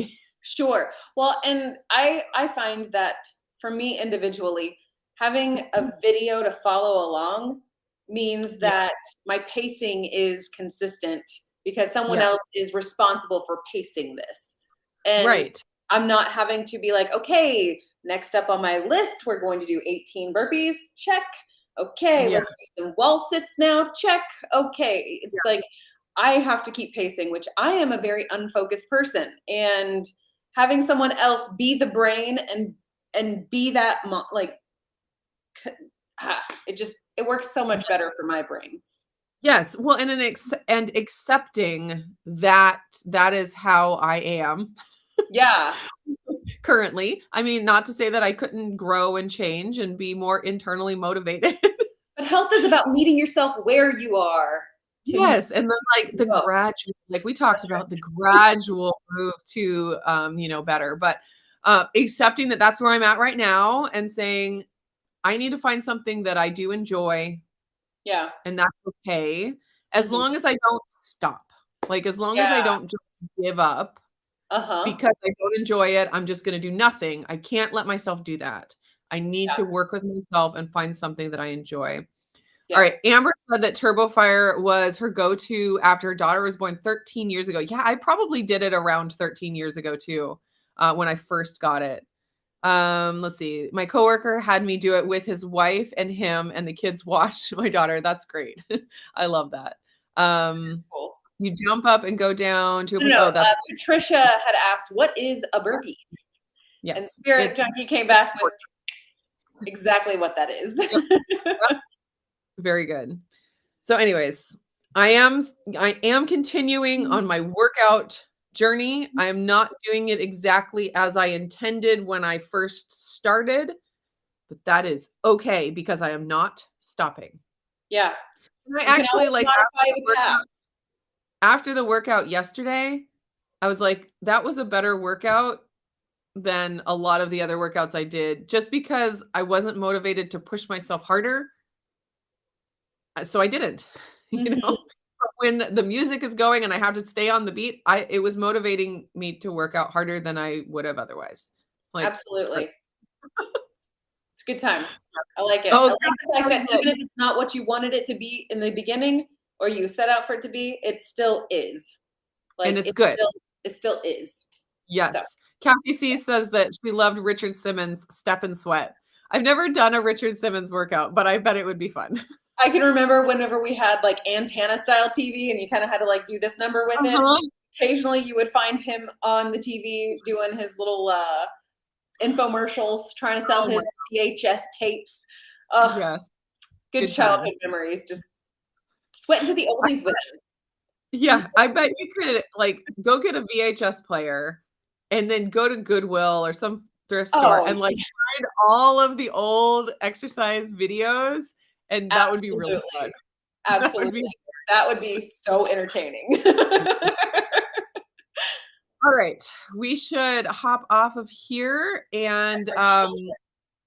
Sure. Well, and I find that for me individually, having a video to follow along means Yeah, that my pacing is consistent because someone yeah, else is responsible for pacing this. And right. I'm not having to be like, okay, next up on my list, we're going to do 18 burpees. Check. Okay, Yeah, let's do some wall sits now. Check. Okay. It's yeah, like I have to keep pacing, which I am a very unfocused person. And having someone else be the brain and be that like it works so much better for my brain. Yes. Well, and accepting that that is how I am Yeah. currently. I mean, not to say that I couldn't grow and change and be more internally motivated. But health is about meeting yourself where you are to Yes, and then, like, the grow. gradual like we talked That's right. about the gradual move to, better, but, accepting that that's where I'm at right now and saying, "I need to find something that I do enjoy, Yeah. and that's okay, as Mhm. long as I don't stop." Like, as long as I Yeah. don't just give up Uh-huh. because I don't enjoy it, I'm just gonna do nothing. I can't let myself do that. I need Yeah. to work with myself and find something that I enjoy. All Yeah. right, Amber said that Turbo Fire was her go-to after her daughter was born 13 years ago. Yeah, I probably did it around 13 years ago too, when I first got it. Let's see. My coworker had me do it with his wife and him, and the kids watched my daughter. That's great. I love that. Um, Cool. you jump up and go down to a No, place. no, Oh, that's Patricia had asked, "What is a burpee?" And yes. Spirit It's Junkie came back with exactly what that is. yep, yep, very good. So anyways, I am continuing on my workout journey. I am not doing it exactly as I intended when I first started, but that is okay because I am not stopping. Yeah. And I You can actually always like modify the path. after the workout yesterday, I was like, that was a better workout than a lot of the other workouts I did just because I wasn't motivated to push myself harder. So I didn't, you know? Mhm. But when the music is going and I have to stay on the beat, it was motivating me to work out harder than I would have otherwise. Like, great. Absolutely. It's a good time. I like it. I Oh, like the fact that good. even if it's not what you wanted it to be in the beginning or you set out for it to be, it still is. And Like it's good. it still is. So Yes. Kathy C says that she loved Richard Simmons' Step and Sweat. I've never done a Richard Simmons workout, but I bet it would be fun. I can remember whenever we had like antenna style TV and you kind of had to like do this number with it. Uh-huh. Occasionally you would find him on the TV doing his little infomercials, trying to sell Oh my his VHS tapes. yes. Good Good childhood times. memories. Just went into the oldies with him. Yeah, I bet you could, like, go get a VHS player and then go to Goodwill or some thrift store Oh, and, like, find all of the old exercise videos, and that would be really fun. absolutely. That would Absolutely. be That would be so entertaining. all right, we should hop off of here, and, Our children,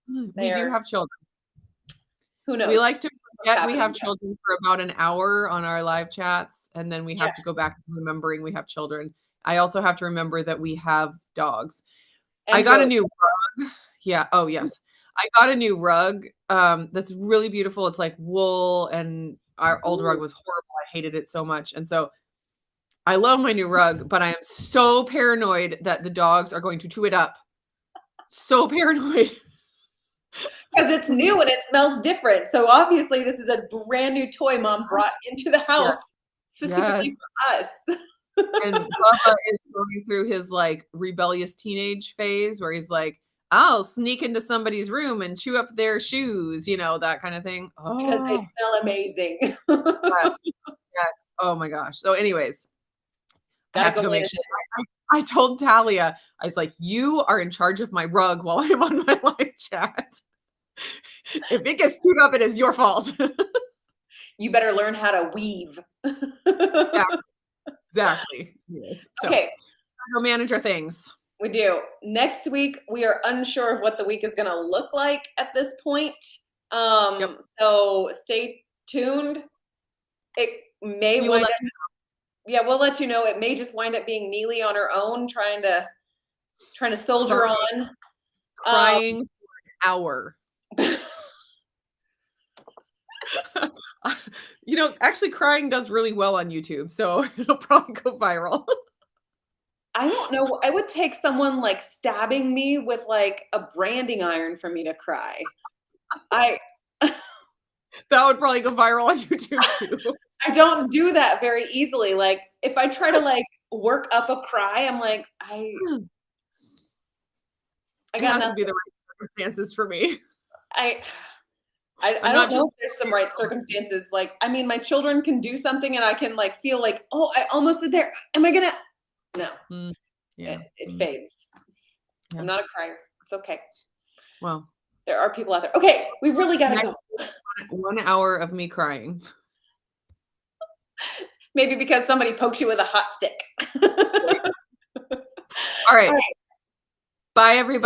we they do are have children. who We knows like to what's forget we happening have to us. children for about an hour on our live chats, and then we Yeah, have to go back to remembering we have children. I also have to remember that we have dogs. I and got a new goats. rug. Yeah, oh, yes. I got a new rug, that's really beautiful. It's like wool, and our old rug Ooh, was horrible. I hated it so much, and so I love my new rug, but I am so paranoid that the dogs are going to chew it up. So paranoid. 'cause it's new and it smells different. So obviously this is a brand new toy mom brought into the Yes, house yes. specifically for us. And Bubba is going through his, like, rebellious teenage phase where he's like, "I'll sneak into somebody's room and chew up their shoes," that kinda thing. Because they Oh, smell amazing. yes, yes. Oh my gosh. So anyways, I Gotta have to go go make manage sure. it. I told Talia, I was like, "You are in charge of my rug while I'm on my live chat. If it gets chewed up, it is your fault." You better learn how to weave. Yeah, exactly. Yes. So, Okay, go manage our things. we do. Next week, we are unsure of what the week is gonna look like at this point. Yep. So stay tuned. It may We will wind let up yeah, we'll let you know. It may just wind up being Neely on her own trying to soldier cry on. Um, crying for an hour. Actually crying does really well on YouTube, so it'll probably go viral. I don't know. It would take someone like stabbing me with like a branding iron for me to cry. I That would probably go viral on YouTube too. I don't do that very easily. Like if I try to like work up a cry, I'm like, I It got has to nothing. be the right circumstances for me. I I'm don't not know just if there's some right circumstances. Like, I mean, my children can do something and I can like feel like, oh, I almost did there. Am I gonna? No, yeah. it fades. Yeah. I'm not a crier. It's okay. Well, there are people out there. Okay, we really gotta go. 1 hour of me crying. Maybe because somebody pokes you with a hot stick. All right. All right. Bye, everybody.